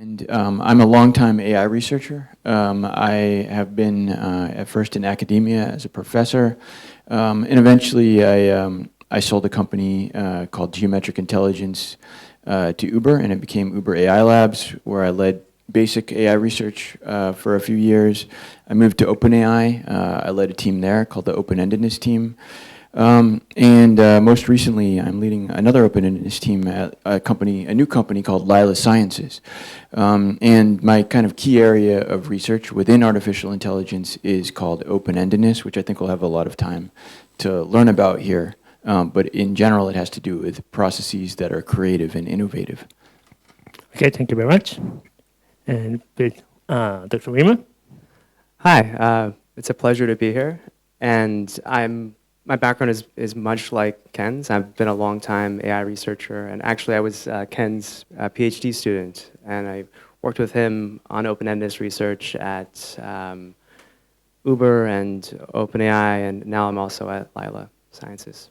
And I'm a longtime AI researcher. I have been at first in academia as a professor, and eventually I sold a company called Geometric Intelligence to Uber, and it became Uber AI Labs, where I led basic AI research for a few years. I moved to OpenAI. I led a team there called the Open-Endedness team. Most recently, I'm leading another Open-Endedness team at a new company called Lila Sciences. And my kind of key area of research within artificial intelligence is called Open-Endedness, which I think we'll have a lot of time to learn about here. But in general, it has to do with processes that are creative and innovative. Okay, thank you very much. And Dr. Lehman? Hi, it's a pleasure to be here. And my background is much like Ken's. I've been a long-time AI researcher, and actually I was Ken's PhD student, and I worked with him on open-endedness research at Uber and OpenAI, and now I'm also at Lila Sciences.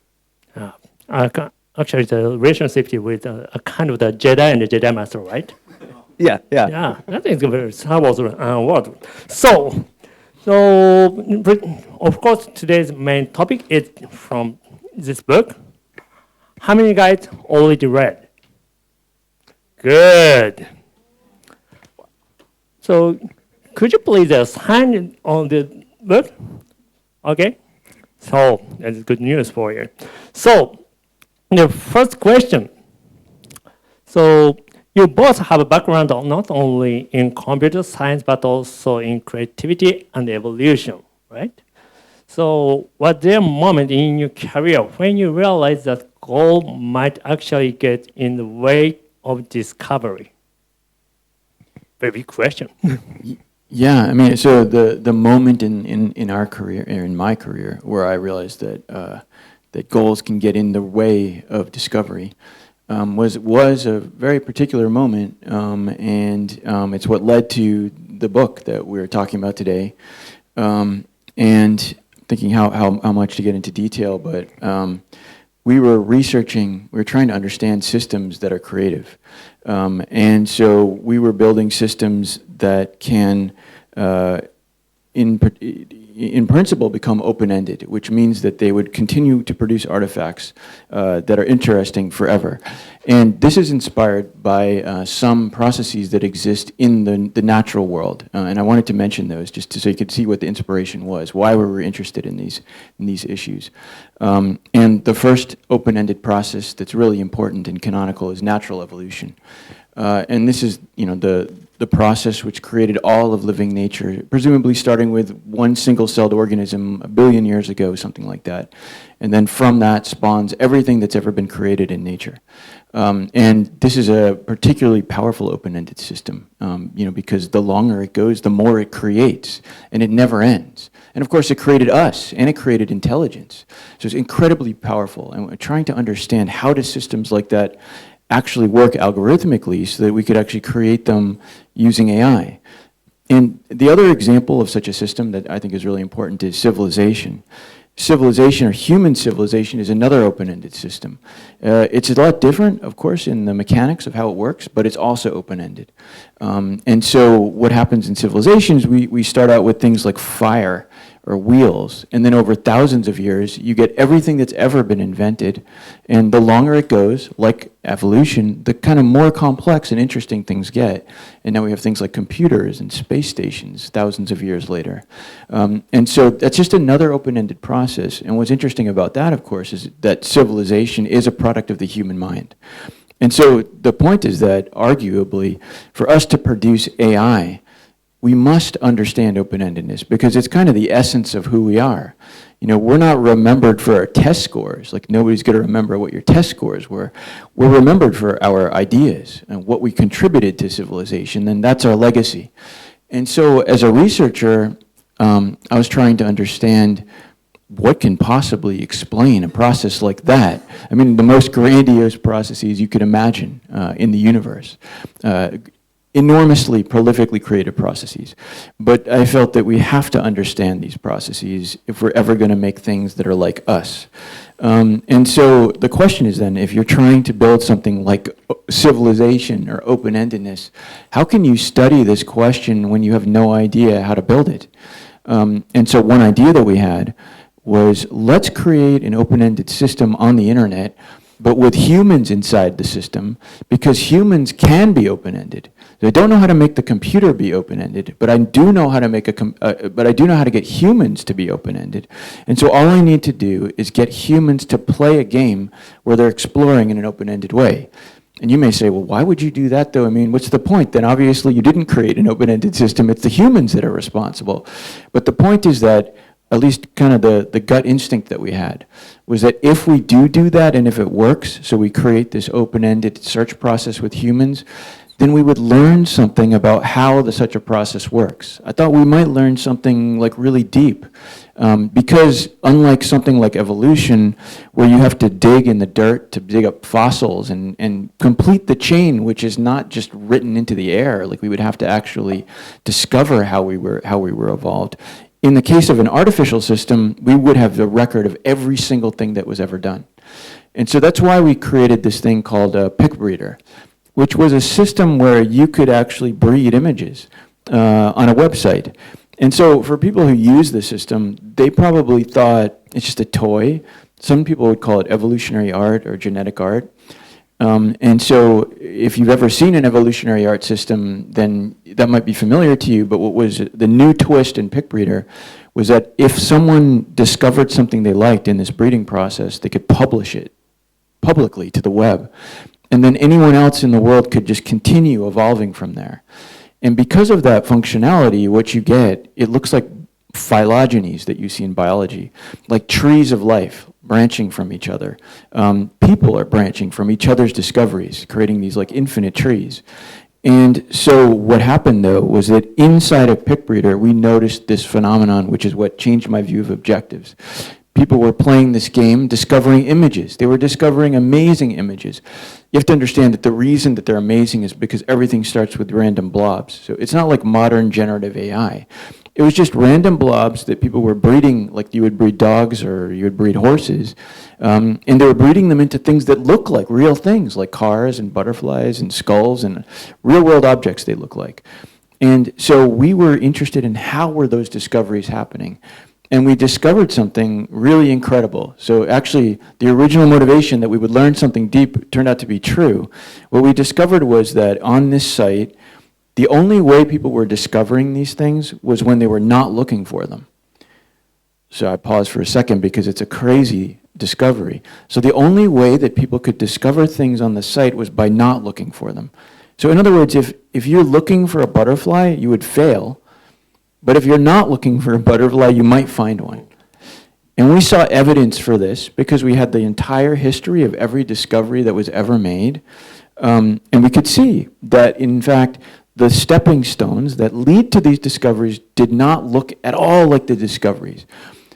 Actually, the relationship with a kind of the Jedi and the Jedi Master, right? Yeah. Yeah, that is a very Star Wars word. So, of course, today's main topic is from this book. How many guys already read? Good. So, could you please sign on the book? Okay. So, that's good news for you. So, the first question. So, you both have a background not only in computer science, but also in creativity and evolution, right? So was there a moment in your career when you realized that goal might actually get in the way of discovery? Very big question. Yeah, I mean, so the moment in our career, or in my career, where I realized that goals can get in the way of discovery, was a very particular moment, and it's what led to the book that we're talking about today. And thinking how much to get into detail, but we were trying to understand systems that are creative. And so we were building systems that can, in principle, become open-ended, which means that they would continue to produce artifacts that are interesting forever. And this is inspired by some processes that exist in the natural world. And I wanted to mention those just so you could see what the inspiration was, why we were interested in these issues. And the first open-ended process that's really important and canonical is natural evolution. And this is, the process which created all of living nature, presumably starting with one single-celled organism 1 billion years ago, something like that. And then from that spawns everything that's ever been created in nature. And this is a particularly powerful open-ended system, because the longer it goes, the more it creates, and it never ends. And of course, it created us, and it created intelligence. So it's incredibly powerful, and we're trying to understand how do systems like that actually work algorithmically so that we could actually create them using AI. And the other example of such a system that I think is really important is civilization. Civilization, or human civilization, is another open-ended system. It's a lot different, of course, in the mechanics of how it works, but it's also open-ended. And so what happens in civilizations, we start out with things like fire or wheels, and then over thousands of years, you get everything that's ever been invented, and the longer it goes, like evolution, the kind of more complex and interesting things get. And now we have things like computers and space stations thousands of years later. And so that's just another open-ended process, and what's interesting about that, of course, is that civilization is a product of the human mind. And so the point is that, arguably, for us to produce AI, we must understand open-endedness because it's kind of the essence of who we are. We're not remembered for our test scores. Like, nobody's going to remember what your test scores were. We're remembered for our ideas and what we contributed to civilization, and that's our legacy. And so as a researcher, I was trying to understand what can possibly explain a process like that. I mean, the most grandiose processes you could imagine in the universe. Enormously prolifically creative processes. But I felt that we have to understand these processes if we're ever going to make things that are like us. And so the question is then, if you're trying to build something like civilization or open-endedness, how can you study this question when you have no idea how to build it? And so one idea that we had was, let's create an open-ended system on the internet, but with humans inside the system, because humans can be open-ended. So I don't know how to make the computer be open-ended, but I do know how to make but I do know how to get humans to be open-ended. And so all I need to do is get humans to play a game where they're exploring in an open-ended way. And you may say, well, why would you do that though? I mean, what's the point? Then obviously you didn't create an open-ended system. It's the humans that are responsible. But the point is that, at least kind of the gut instinct that we had, was that if we do that and if it works, so we create this open-ended search process with humans, then we would learn something about how such a process works. I thought we might learn something like really deep, because unlike something like evolution, where you have to dig in the dirt to dig up fossils and complete the chain, which is not just written into the air, like we would have to actually discover how we were evolved. In the case of an artificial system, we would have the record of every single thing that was ever done. And so that's why we created this thing called a pick breeder, which was a system where you could actually breed images on a website. And so for people who use the system, they probably thought it's just a toy. Some people would call it evolutionary art or genetic art. And so if you've ever seen an evolutionary art system, then that might be familiar to you, but what was the new twist in Pick Breeder was that if someone discovered something they liked in this breeding process, they could publish it publicly to the web. And then anyone else in the world could just continue evolving from there. And because of that functionality, what you get, it looks like phylogenies that you see in biology, like trees of life branching from each other. People are branching from each other's discoveries, creating these like infinite trees. And so what happened though was that inside of Pick Breeder, we noticed this phenomenon, which is what changed my view of objectives. People were playing this game, discovering images. They were discovering amazing images. You have to understand that the reason that they're amazing is because everything starts with random blobs. So it's not like modern generative AI. It was just random blobs that people were breeding, like you would breed dogs or you would breed horses. And they were breeding them into things that look like real things, like cars and butterflies and skulls and real world objects they look like. And so we were interested in how were those discoveries happening. And we discovered something really incredible. So actually, the original motivation that we would learn something deep turned out to be true. What we discovered was that on this site, the only way people were discovering these things was when they were not looking for them. So I pause for a second because it's a crazy discovery. So the only way that people could discover things on the site was by not looking for them. So in other words, if you're looking for a butterfly, you would fail. But if you're not looking for a butterfly, you might find one. And we saw evidence for this because we had the entire history of every discovery that was ever made. And we could see that, in fact, the stepping stones that lead to these discoveries did not look at all like the discoveries.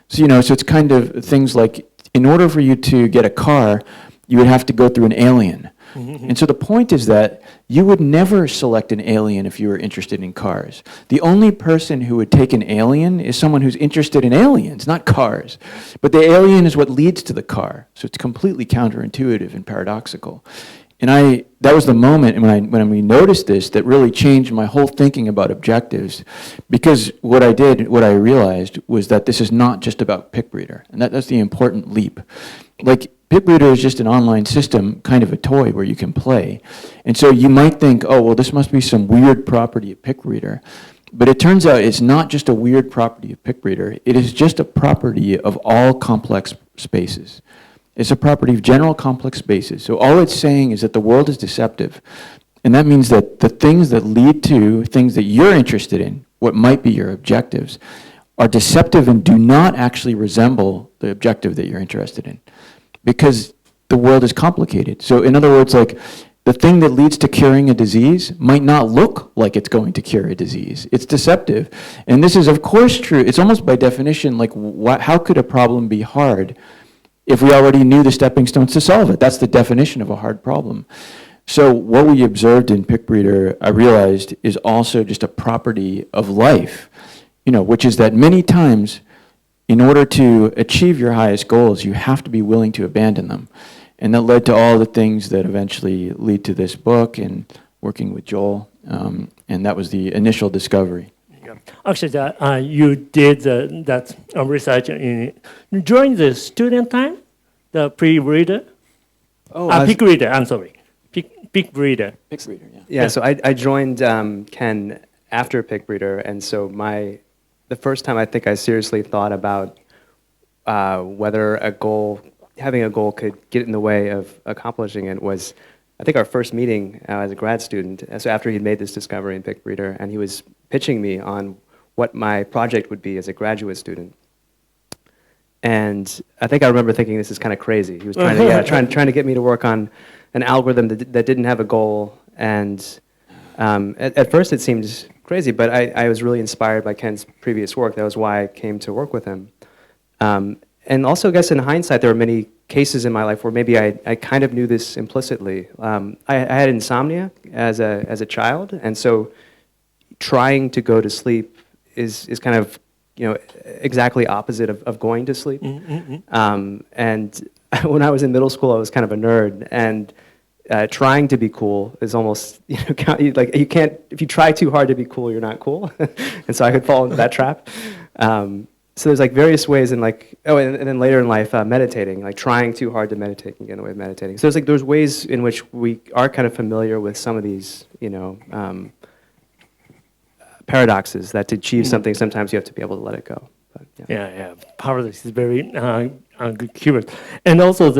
So, so it's kind of things like, in order for you to get a car, you would have to go through an alien. And so the point is that you would never select an alien if you were interested in cars. The only person who would take an alien is someone who's interested in aliens, not cars. But the alien is what leads to the car. So it's completely counterintuitive and paradoxical. And that was the moment when we noticed this that really changed my whole thinking about objectives. Because what I realized was that this is not just about Pick Breeder. And that's the important leap. Like, Pick Breeder is just an online system, kind of a toy where you can play. And so you might think, oh, well, this must be some weird property of Pick Breeder. But it turns out it's not just a weird property of Pick Breeder. It is just a property of all complex spaces. It's a property of general complex spaces. So all it's saying is that the world is deceptive. And that means that the things that lead to things that you're interested in, what might be your objectives, are deceptive and do not actually resemble the objective that you're interested in. Because the world is complicated. So in other words, like, the thing that leads to curing a disease might not look like it's going to cure a disease. It's deceptive. And this is, of course, true. It's almost by definition, like, how could a problem be hard if we already knew the stepping stones to solve it? That's the definition of a hard problem. So what we observed in Pick Breeder, I realized, is also just a property of life, which is that many times in order to achieve your highest goals, you have to be willing to abandon them. And that led to all the things that eventually lead to this book and working with Joel. And that was the initial discovery. Yeah. Actually, you did that research during the student time, the pre-reader? Peak reader, I'm sorry. Peak reader. Pick reader, yeah. Yeah, so I joined Ken after Pick Breeder, and so the first time I think I seriously thought about whether having a goal could get in the way of accomplishing it was, I think, our first meeting as a grad student. So after he'd made this discovery in Pick Breeder, and he was pitching me on what my project would be as a graduate student. And I think I remember thinking, this is kind of crazy. He was trying to get me to work on an algorithm that didn't have a goal. And at first it seemed crazy, but I was really inspired by Ken's previous work. That was why I came to work with him. And also, I guess in hindsight, there were many cases in my life where maybe I kind of knew this implicitly. I had insomnia as a child, and so trying to go to sleep is kind of, exactly opposite of going to sleep. And when I was in middle school, I was kind of a nerd, and trying to be cool is almost, like you can't, if you try too hard to be cool, you're not cool. And so I could fall into that trap. So there's like various ways, and then later in life, meditating, like trying too hard to meditate can get in the way of meditating. So there's ways in which we are kind of familiar with some of these, paradoxes that to achieve something, sometimes you have to be able to let it go. But, Yeah. Paradox is very good keyword. And also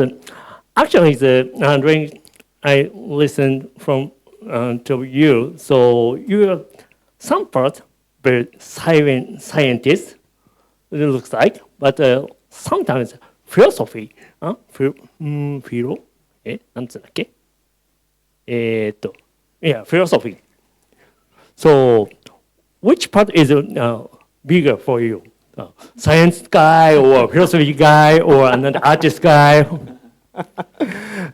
actually during I listened to you, so you are some part very scientist, it looks like, but sometimes philosophy, なんつうんだっけyeah, philosophy. So, which part is bigger for you? Science guy or philosophy guy or another artist guy?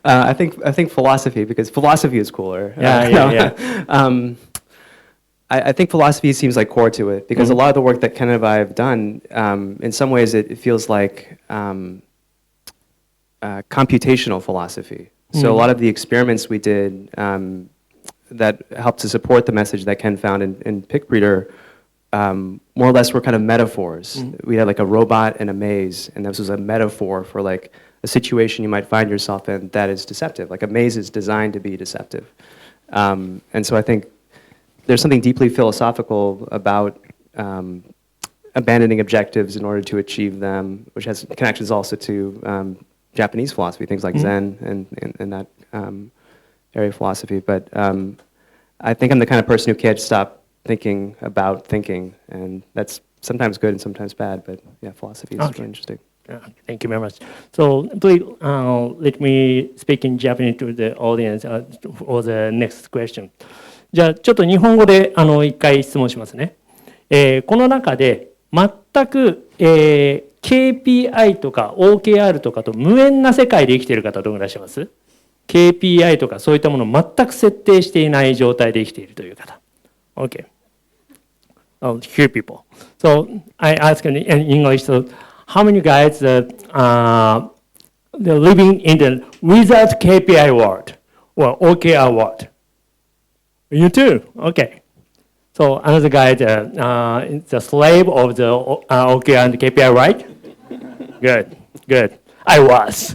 I think philosophy, because philosophy is cooler. Yeah. I think philosophy seems like core to it, because a lot of the work that Ken and I have done, in some ways it feels like computational philosophy. So a lot of the experiments we did that helped to support the message that Ken found in Pick Breeder, more or less were kind of metaphors. We had like a robot and a maze, and this was a metaphor for like a situation you might find yourself in that is deceptive. Like a maze is designed to be deceptive. And so I think there's something deeply philosophical about abandoning objectives in order to achieve them, which has connections also to Japanese philosophy, things like Zen and that area of philosophy. But I think I'm the kind of person who can't stop thinking about thinking, and that's sometimes good and sometimes bad, but yeah, philosophy is really interesting. Thank you very much. So please let me speak in Japanese to the audience for the next question. じゃあちょっと日本語で一回質問しますね。この中で全く、KPI とか OKR とかと無縁な世界で生きている方どのぐらいいらっしゃいます？ KPI とかそういったものを全く設定していない状態で生きているという方。Okay. Few people. So I ask in English, so how many guys they're living in the without KPI world or OKR world? You too? Okay. So another guy is the slave of the OKR and KPI, right? Good. I was.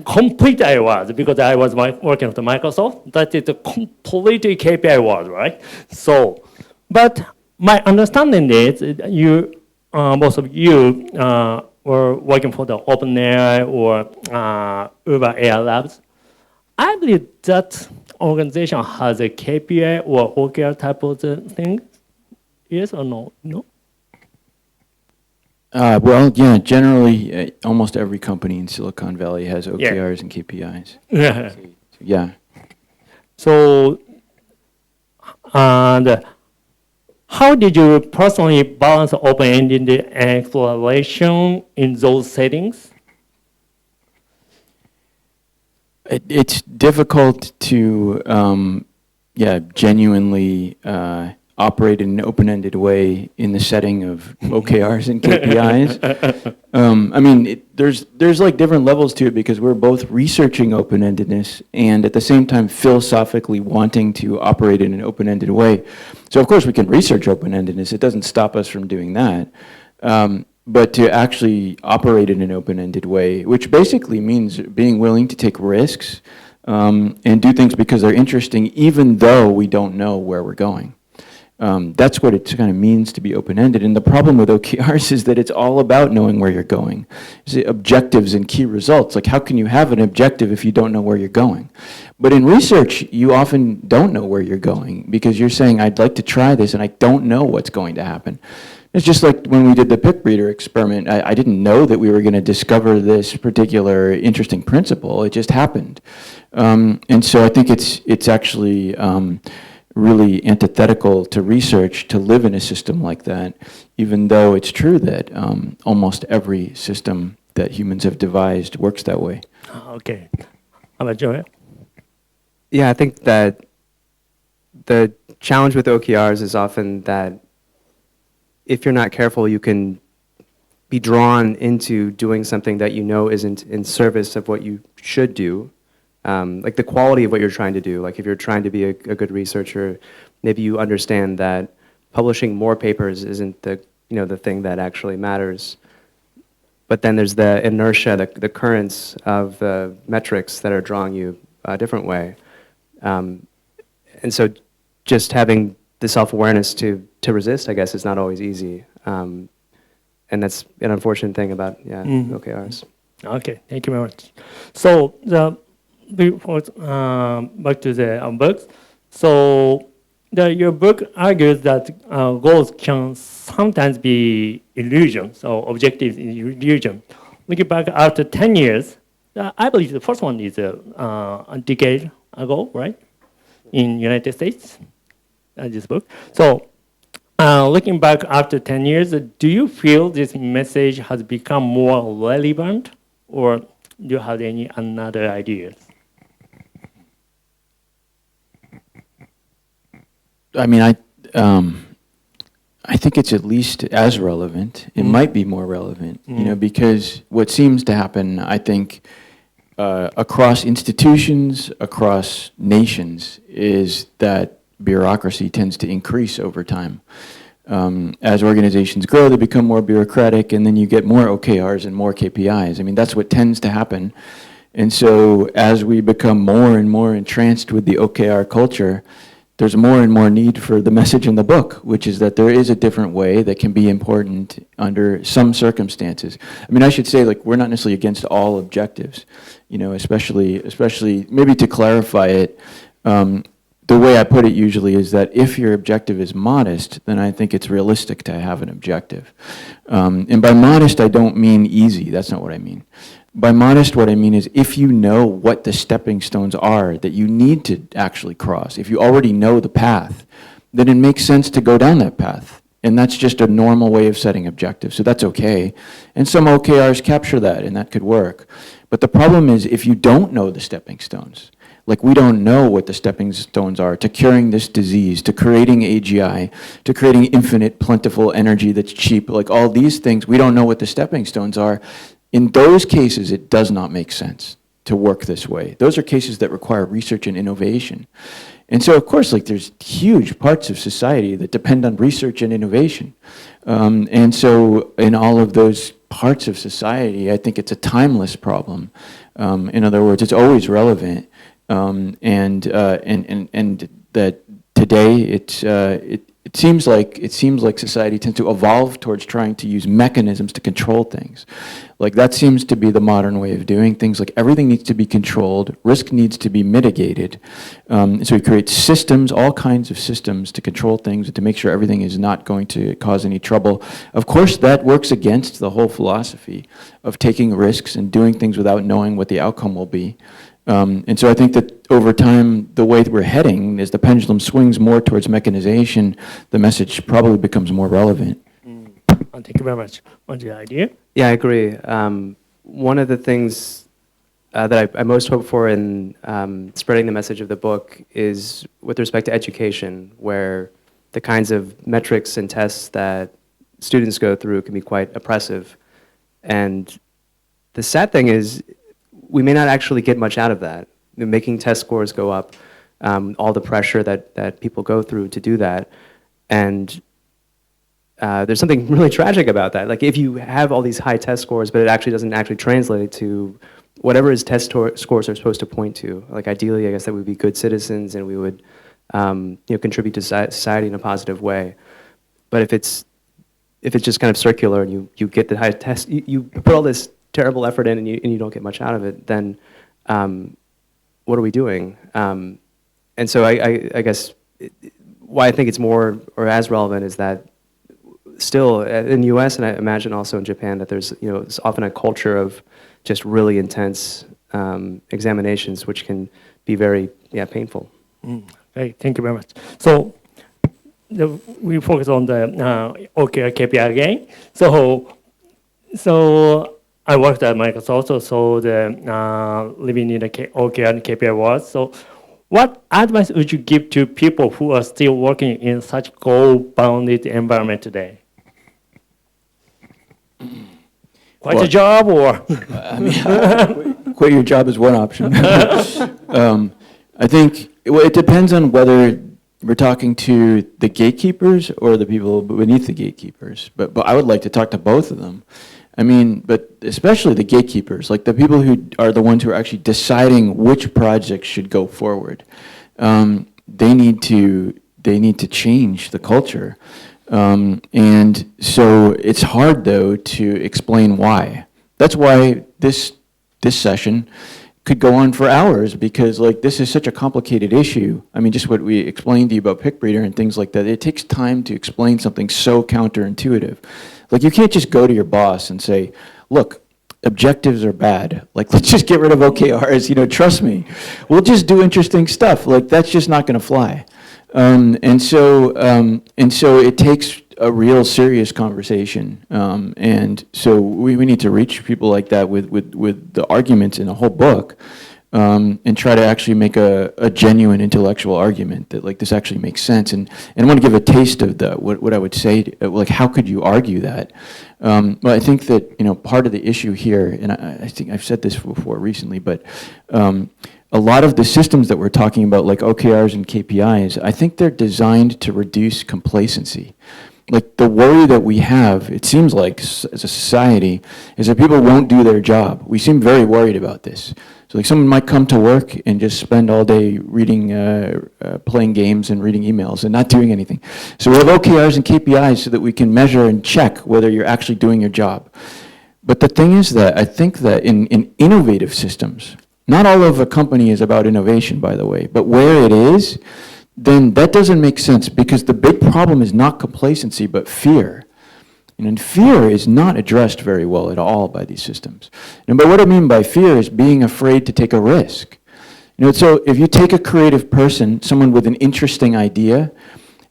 Complete I was, because I was working at Microsoft. That is a completely KPI world, right? So, but my understanding is you, both of you were working for the OpenAI or Uber AI Labs. I believe that organization has a KPI or OKR type of thing. Yes or no? No? Well, yeah, generally, almost every company in Silicon Valley has OKRs and KPIs. Yeah. So, and how did you personally balance open-ended exploration in those settings? It's difficult to, genuinely operate in an open-ended way in the setting of OKRs and KPIs. I mean, there's like different levels to it because we're both researching open-endedness and at the same time philosophically wanting to operate in an open-ended way. So of course we can research open-endedness. It doesn't stop us from doing that. But to actually operate in an open-ended way, which basically means being willing to take risks and do things because they're interesting, even though we don't know where we're going. That's what it kind of means to be open-ended. And the problem with OKRs is that it's all about knowing where you're going. It's the objectives and key results. Like, how can you have an objective if you don't know where you're going? But in research, you often don't know where you're going because you're saying, I'd like to try this, and I don't know what's going to happen. It's just like when we did the pick breeder experiment, I didn't know that we were going to discover this particular interesting principle. It just happened. And so I think it's actually really antithetical to research to live in a system like that, even though it's true that almost every system that humans have devised works that way. Okay. How about Joel? Yeah, I think that the challenge with OKRs is often that if you're not careful, you can be drawn into doing something that you know isn't in service of what you should do. Like the quality of what you're trying to do. Like if you're trying to be a good researcher, maybe you understand that publishing more papers isn't the thing that actually matters. But then there's the inertia, the currents of the metrics that are drawing you a different way. And so just having the self-awareness to resist, I guess, is not always easy. And that's an unfortunate thing about OKRs. Okay, thank you very much. So before back to the books. So your book argues that goals can sometimes be illusion, so objectives is illusion. Looking back after 10 years, I believe the first one is a decade ago, right? In United States, this book. So looking back after 10 years, do you feel this message has become more relevant, or do you have any other ideas? I mean, I think it's at least as relevant. It might be more relevant, because what seems to happen, I think, across institutions, across nations, is that bureaucracy tends to increase over time. As organizations grow, they become more bureaucratic, and then you get more OKRs and more KPIs. I mean, that's what tends to happen. And so as we become more and more entranced with the OKR culture, there's more and more need for the message in the book, which is that there is a different way that can be important under some circumstances. I mean, I should say, like, we're not necessarily against all objectives, especially maybe to clarify it, the way I put it usually is that if your objective is modest, then I think it's realistic to have an objective. And by modest, I don't mean easy. That's not what I mean. By modest, what I mean is if you know what the stepping stones are that you need to actually cross, if you already know the path, then it makes sense to go down that path. And that's just a normal way of setting objectives, so that's okay. And some OKRs capture that, and that could work. But the problem is if you don't know the stepping stones, like we don't know what the stepping stones are to curing this disease, to creating AGI, to creating infinite, plentiful energy that's cheap, like all these things, we don't know what the stepping stones are. In those cases, it does not make sense to work this way. Those are cases that require research and innovation. And so, of course, like there's huge parts of society that depend on research and innovation. And so in all of those parts of society, I think it's a timeless problem. In other words, it's always relevant. And that today it seems like society tends to evolve towards trying to use mechanisms to control things. Like that seems to be the modern way of doing things. Like everything needs to be controlled, risk needs to be mitigated. So we create systems, all kinds of systems to control things and to make sure everything is not going to cause any trouble. Of course, that works against the whole philosophy of taking risks and doing things without knowing what the outcome will be. And so I think that over time, the way that we're heading, as the pendulum swings more towards mechanization, the message probably becomes more relevant. Thank you very much. What's your idea? Yeah, I agree. One of the things that I most hope for in spreading the message of the book is with respect to education, where the kinds of metrics and tests that students go through can be quite oppressive. And the sad thing is, we may not actually get much out of that. Making test scores go up, all the pressure that people go through to do that. And there's something really tragic about that. Like, if you have all these high test scores, but it actually doesn't actually translate to whatever his test scores are supposed to point to. Like, ideally, I guess that we'd be good citizens and we would contribute to society in a positive way. But if it's just kind of circular and you get the high test, you put all this terrible effort in and you don't get much out of it, then what are we doing? And so I guess why I think it's more or as relevant is that still in the US, and I imagine also in Japan, that there's it's often a culture of just really intense examinations, which can be very painful. Okay, thank you very much. So we focus on the OKR KPI again. So I worked at Microsoft, so the living in the OKR and KPI world. So what advice would you give to people who are still working in such goal-bounded environment today? Quite a job, or? I mean, quit your job is one option. I think it depends on whether we're talking to the gatekeepers or the people beneath the gatekeepers. But I would like to talk to both of them. I mean, but especially the gatekeepers, like the people who are the ones who are actually deciding which projects should go forward. They need to change the culture. And so it's hard, though, to explain why. That's why this session could go on for hours, because like this is such a complicated issue. I mean, just what we explained to you about pick breeder and things like that, it takes time to explain something so counterintuitive. Like, you can't just go to your boss and say, look, objectives are bad. Like, let's just get rid of OKRs, trust me. We'll just do interesting stuff. Like, that's just not going to fly. And so it takes a real serious conversation. And so we need to reach people like that with the arguments in a whole book, and try to actually make a genuine intellectual argument that like this actually makes sense. And I want to give a taste of what I would say, like how could you argue that? Well, I think that part of the issue here, and I think I've said this before recently, but a lot of the systems that we're talking about, like OKRs and KPIs, I think they're designed to reduce complacency. Like, the worry that we have, it seems like, as a society, is that people won't do their job. We seem very worried about this. So, like, someone might come to work and just spend all day reading, playing games and reading emails and not doing anything. So we have OKRs and KPIs so that we can measure and check whether you're actually doing your job. But the thing is that I think that in innovative systems, not all of a company is about innovation, by the way, but where it is, then that doesn't make sense, because the big problem is not complacency, but fear. And fear is not addressed very well at all by these systems. But what I mean by fear is being afraid to take a risk. So if you take a creative person, someone with an interesting idea,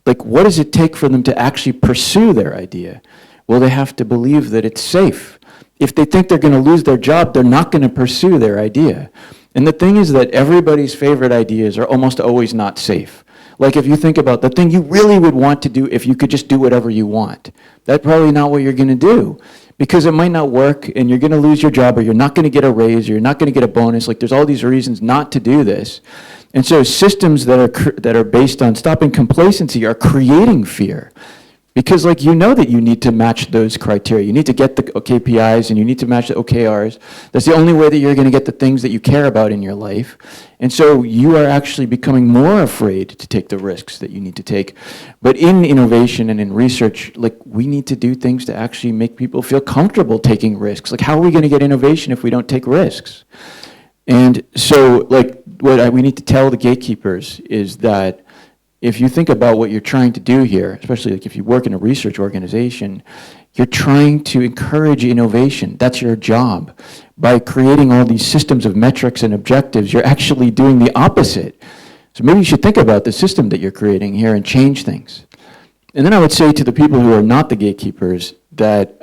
like, what does it take for them to actually pursue their idea? Well, they have to believe that it's safe. If they think they're going to lose their job, they're not going to pursue their idea. And the thing is that everybody's favorite ideas are almost always not safe. Like, if you think about the thing you really would want to do if you could just do whatever you want, that's probably not what you're going to do, because it might not work and you're going to lose your job, or you're not going to get a raise, or you're not going to get a bonus. Like, there's all these reasons not to do this. And so systems that are based on stopping complacency are creating fear. Because like, that you need to match those criteria. You need to get the KPIs and you need to match the OKRs. That's the only way that you're going to get the things that you care about in your life. And so you are actually becoming more afraid to take the risks that you need to take. But in innovation and in research, like, we need to do things to actually make people feel comfortable taking risks. Like, how are we going to get innovation if we don't take risks? And so like, what we need to tell the gatekeepers is that if you think about what you're trying to do here, especially like if you work in a research organization, you're trying to encourage innovation. That's your job. By creating all these systems of metrics and objectives, you're actually doing the opposite. So maybe you should think about the system that you're creating here and change things. And then I would say to the people who are not the gatekeepers that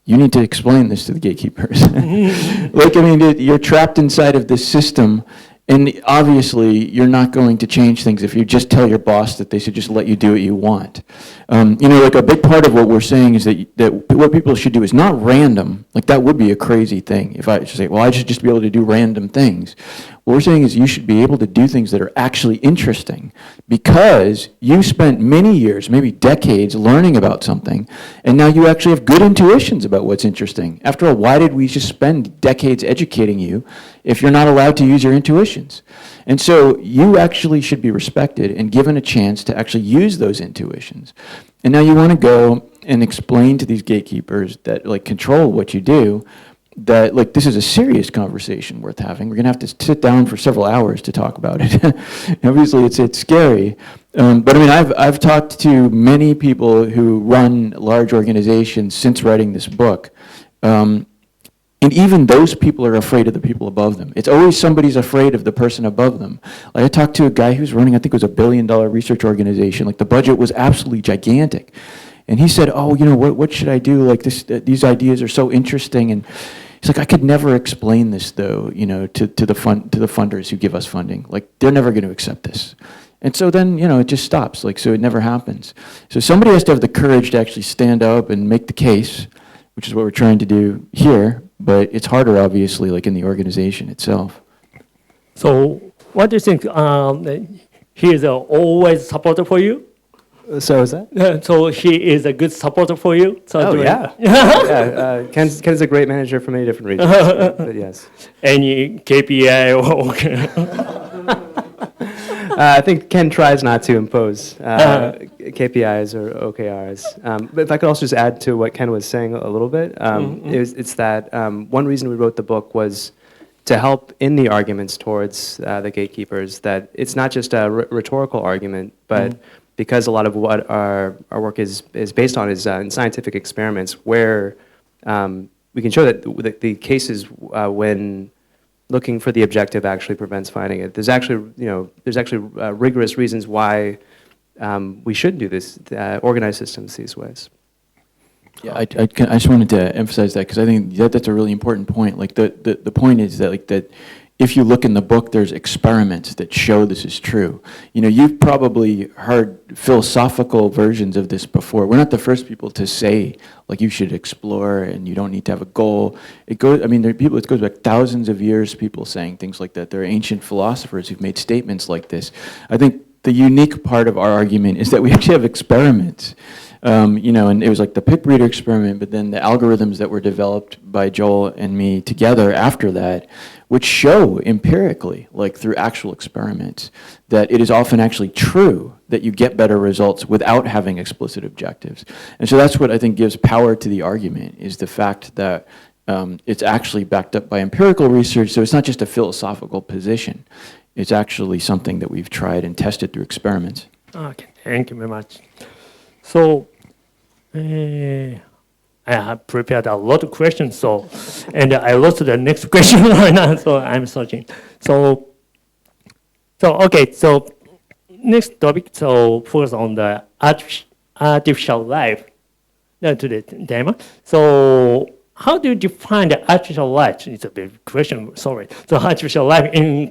you need to explain this to the gatekeepers. Like, I mean, you're trapped inside of this system, And obviously, you're not going to change things if you just tell your boss that they should just let you do what you want. Like a big part of what we're saying is that what people should do is not random. Like that would be a crazy thing if I should say, well, I should just be able to do random things. What we're saying is you should be able to do things that are actually interesting because you spent many years, maybe decades, learning about something, and now you actually have good intuitions about what's interesting. After all, why did we just spend decades educating you if you're not allowed to use your intuitions? And so you actually should be respected and given a chance to actually use those intuitions. And now you want to go and explain to these gatekeepers that like control what you do, that like this is a serious conversation worth having. We're going to have to sit down for several hours to talk about it. Obviously, it's scary. But I mean, I've talked to many people who run large organizations since writing this book. And even those people are afraid of the people above them. It's always somebody's afraid of the person above them. Like I talked to a guy who's running, I think it was $1 billion research organization. Like the budget was absolutely gigantic. And he said, oh, what should I do? Like these ideas are so interesting. And he's like, I could never explain this though, to the funders who give us funding. Like they're never going to accept this. And so then, it just stops. Like, so it never happens. So somebody has to have the courage to actually stand up and make the case, which is what we're trying to do here. But it's harder, obviously, like in the organization itself. So what do you think? He is always supporter for you? So is that? So he is a good supporter for you? So Yeah. Ken's a great manager for many different reasons, but yes. Any KPI I think Ken tries not to impose KPIs or OKRs. But if I could also just add to what Ken was saying a little bit, it's that one reason we wrote the book was to help in the arguments towards the gatekeepers, that it's not just a rhetorical argument, but because a lot of what our work is based on is in scientific experiments where we can show that the cases when looking for the objective actually prevents finding it. There's actually, rigorous reasons why we should do this, organize systems these ways. Yeah, I just wanted to emphasize that because I think that's a really important point. Like the point is that if you look in the book, there's experiments that show this is true. You've probably heard philosophical versions of this before. We're not the first people to say, like, you should explore and you don't need to have a goal. It goes back thousands of years, people saying things like that. There are ancient philosophers who've made statements like this. I think the unique part of our argument is that we actually have experiments. And it was like the pip reader experiment, but then the algorithms that were developed by Joel and me together after that, which show empirically, like through actual experiments, that it is often actually true that you get better results without having explicit objectives. And so that's what I think gives power to the argument, is the fact that it's actually backed up by empirical research, so it's not just a philosophical position. It's actually something that we've tried and tested through experiments. Okay, thank you very much. So, I have prepared a lot of questions, and I lost the next question right now, so I'm searching. So next topic, focus on the artificial life, to the demo. So how do you define the artificial life? It's a big question, sorry. So artificial life in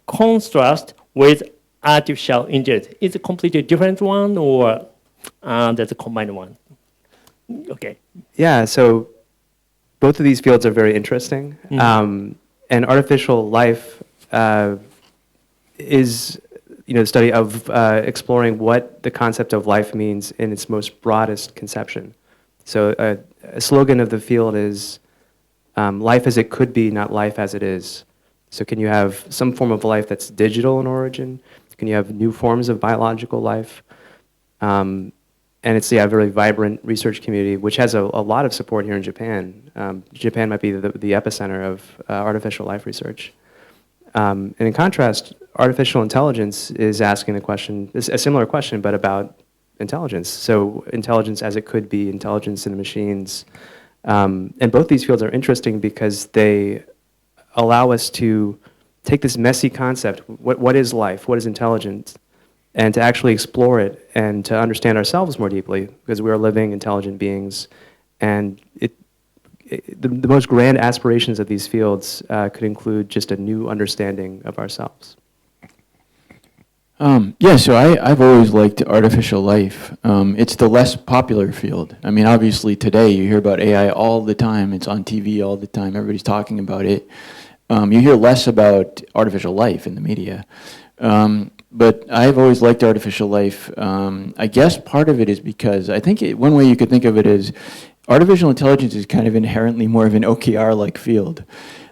contrast with artificial intelligence. Is it a completely different one, or that's a combined one? Okay. Yeah, so both of these fields are very interesting. And artificial life is the study of exploring what the concept of life means in its most broadest conception. So a slogan of the field is life as it could be, not life as it is. So can you have some form of life that's digital in origin? Can you have new forms of biological life? And it's a very vibrant research community, which has a lot of support here in Japan. Japan might be the epicenter of artificial life research. And in contrast, artificial intelligence is asking a similar question, but about intelligence. So intelligence as it could be, intelligence in the machines. And both these fields are interesting because they allow us to take this messy concept, what is life, what is intelligence, and to actually explore it and to understand ourselves more deeply, because we are living, intelligent beings. And the most grand aspirations of these fields could include just a new understanding of ourselves. Yeah, so I've always liked artificial life. It's the less popular field. I mean, obviously today you hear about AI all the time. It's on TV all the time. Everybody's talking about it. You hear less about artificial life in the media. But I've always liked artificial life. I guess part of it is because I think one way you could think of it is artificial intelligence is kind of inherently more of an OKR-like field.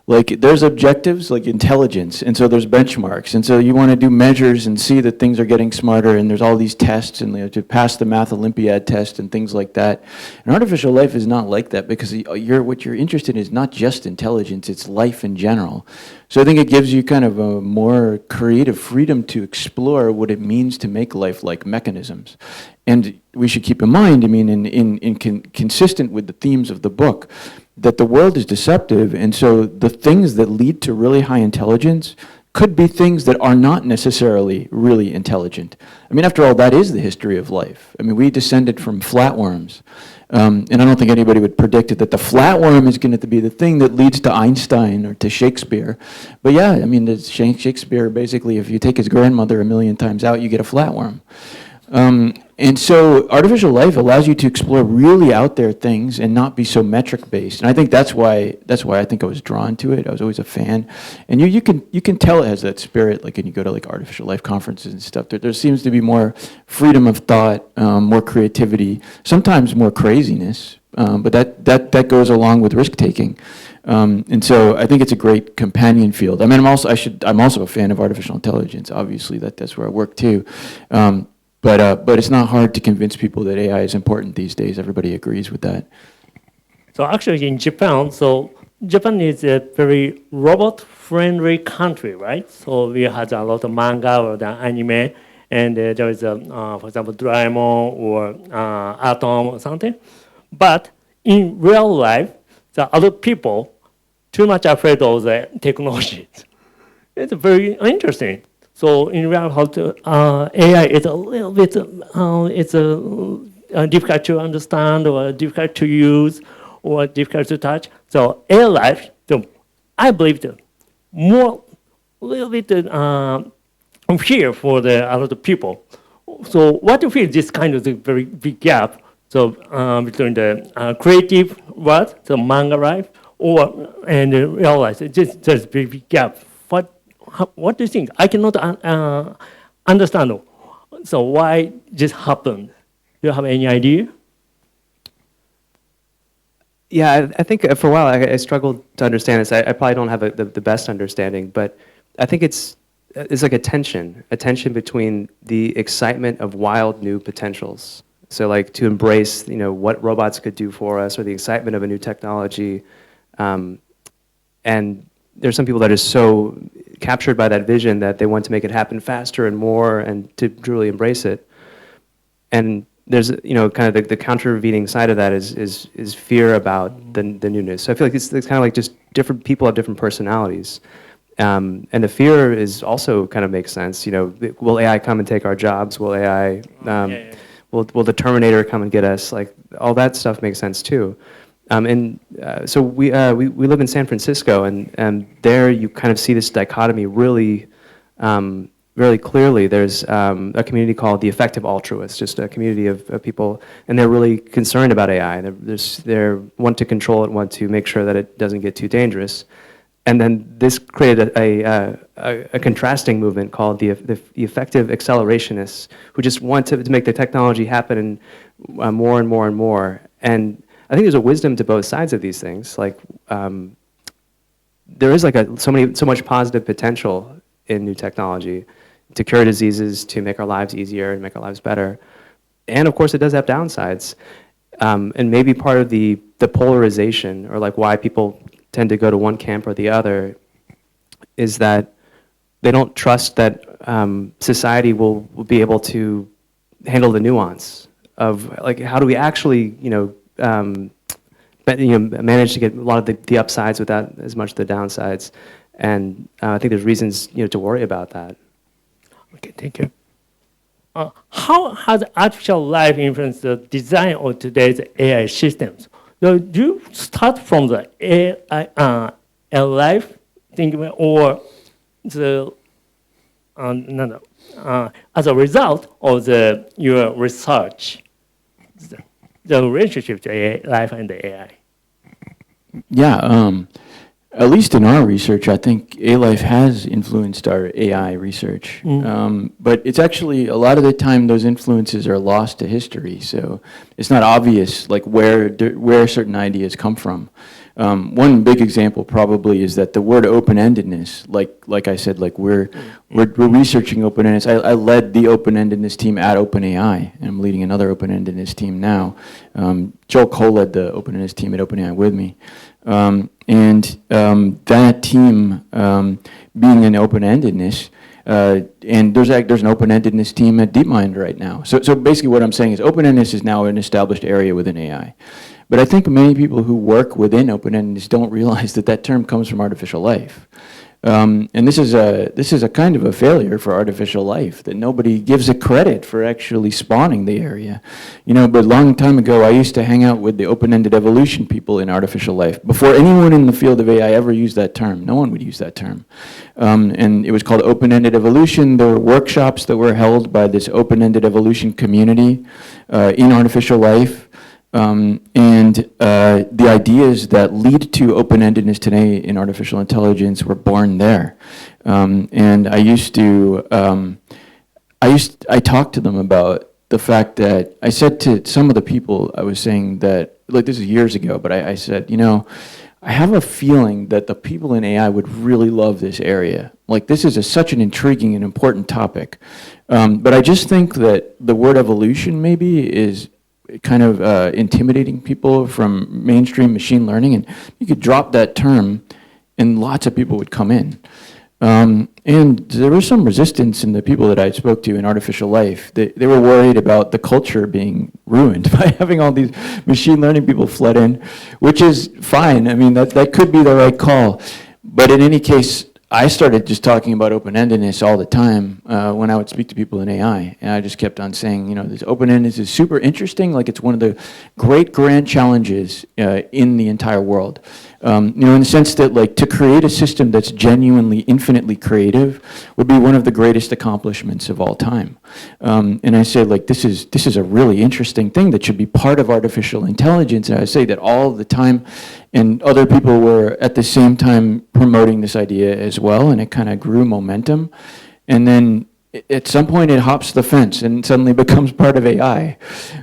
Like there's objectives like intelligence, and so there's benchmarks, and so you want to do measures and see that things are getting smarter, and there's all these tests, and you have to pass the Math Olympiad test and things like that. And artificial life is not like that because what you're interested in is not just intelligence, it's life in general. So I think it gives you kind of a more creative freedom to explore what it means to make life like mechanisms. And we should keep in mind, I mean, consistent with the themes of the book, that the world is deceptive, and so the things that lead to really high intelligence could be things that are not necessarily really intelligent. I mean, after all, that is the history of life. I mean, we descended from flatworms, and I don't think anybody would predict that the flatworm is going to be the thing that leads to Einstein or to Shakespeare. But yeah, I mean, Shakespeare, basically, if you take his grandmother a million times out, you get a flatworm. And so artificial life allows you to explore really out there things and not be so metric based. And I think that's why I think I was drawn to it. I was always a fan. And you can tell it has that spirit, like when you go to like artificial life conferences and stuff. There seems to be more freedom of thought, more creativity, sometimes more craziness. But that goes along with risk taking. And so I think it's a great companion field. I mean, I'm also a fan of artificial intelligence. Obviously, that's where I work too. But it's not hard to convince people that AI is important these days. Everybody agrees with that. So actually in Japan, Japan is a very robot-friendly country, right? So we have a lot of manga or the anime, and there is, for example, Doraemon or Atom or something. But in real life, the other people too much afraid of the technologies. It's very interesting. So in reality, AI is a little bit difficult to understand or difficult to use or difficult to touch. So AI life, I believe a little bit fear for the other people. So what do you feel this kind of very big gap? So between the creative world, the manga life, and real life, there's a big gap. What do you think? I cannot understand. So why this happened? Do you have any idea? Yeah, I think for a while I struggled to understand this. I probably don't have the best understanding, but I think it's like a tension between the excitement of wild new potentials. So like to embrace, what robots could do for us, or the excitement of a new technology, and there's some people that are so captured by that vision that they want to make it happen faster and more and to truly embrace it. And there's, kind of the countervening side of that is fear about the newness. So I feel like it's kind of like just different people have different personalities. And the fear is also kind of makes sense. Will AI come and take our jobs? Will AI, will the Terminator come and get us? Like all that stuff makes sense too. So we live in San Francisco, and there you kind of see this dichotomy really, really clearly. There's a community called the Effective Altruists, just a community of people, and they're really concerned about AI. They want to control it, want to make sure that it doesn't get too dangerous. And then this created a contrasting movement called the Effective Accelerationists, who just want to make the technology happen and more and more and more. And I think there's a wisdom to both sides of these things. Like, there is like so much positive potential in new technology to cure diseases, to make our lives easier and make our lives better. And of course, it does have downsides. And maybe part of the polarization, or like why people tend to go to one camp or the other, is that they don't trust that society will be able to handle the nuance of like how do we actually manage to get a lot of the upsides without as much the downsides. And I think there's reasons to worry about that. Okay, thank you. How has artificial life influenced the design of today's AI systems? So do you start from the AI life thinking, or the as a result of your research, the relationship to life and the AI? Yeah, at least in our research, I think A-Life has influenced our AI research. But it's actually, a lot of the time, those influences are lost to history. So it's not obvious like where certain ideas come from. One big example probably is that the word open-endedness, like I said, like we're researching open-endedness. I led the open-endedness team at OpenAI, and I'm leading another open-endedness team now. Joel co-led the open-endedness team at OpenAI with me. That team being in open-endedness, and there's an open-endedness team at DeepMind right now. So basically what I'm saying is open-endedness is now an established area within AI. But I think many people who work within open-endedness don't realize that that term comes from artificial life. And this is a kind of a failure for artificial life, that nobody gives it credit for actually spawning the area. You know, but a long time ago, I used to hang out with the open-ended evolution people in artificial life. Before anyone in the field of AI ever used that term, no one would use that term. And it was called open-ended evolution. There were workshops that were held by this open-ended evolution community in artificial life. The ideas that lead to open-endedness today in artificial intelligence were born there. And I talked to them about the fact that I said to some of the people, I was saying that, like this is years ago, but I said, you know, I have a feeling that the people in AI would really love this area. Like this is such an intriguing and important topic. But I just think that the word evolution maybe is kind of intimidating people from mainstream machine learning, and you could drop that term and lots of people would come in. And there was some resistance in the people that I spoke to in artificial life. They were worried about the culture being ruined by having all these machine learning people flood in, which is fine. I mean, that could be the right call. But in any case, I started just talking about open-endedness all the time when I would speak to people in AI. And I just kept on saying, you know, this open-endedness is super interesting, like it's one of the great grand challenges in the entire world. You know, in the sense that like to create a system that's genuinely infinitely creative would be one of the greatest accomplishments of all time. And I say like this is a really interesting thing that should be part of artificial intelligence. And I say that all the time, and other people were at the same time promoting this idea as well, and it kind of grew momentum. And then at some point it hops the fence and suddenly becomes part of AI.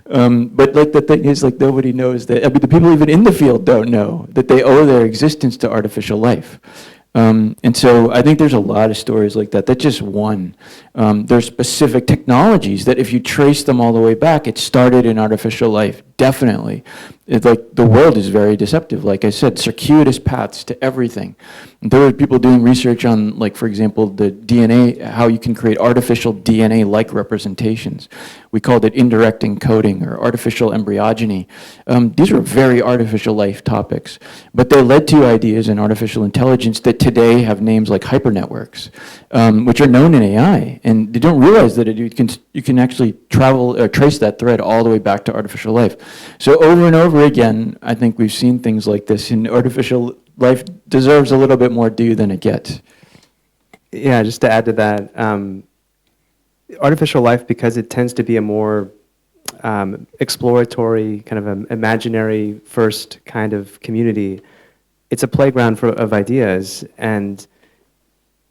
But like the thing is, like nobody knows that. I mean, the people even in the field don't know that they owe their existence to artificial life. And so I think there's a lot of stories like that. That's just one. There's specific technologies that if you trace them all the way back, it started in artificial life, definitely. It's like the world is very deceptive. Like I said, circuitous paths to everything. There were people doing research on, like, for example, the DNA, how you can create artificial DNA-like representations. We called it indirect encoding or artificial embryogeny. These were very artificial life topics, but they led to ideas in artificial intelligence that today have names like hypernetworks, which are known in AI, and they don't realize that you can actually travel or trace that thread all the way back to artificial life. So over and over again, I think we've seen things like this, and artificial life deserves a little bit more due than it gets. Yeah, just to add to that, artificial life, because it tends to be a more exploratory, kind of an imaginary first kind of community, it's a playground of ideas, and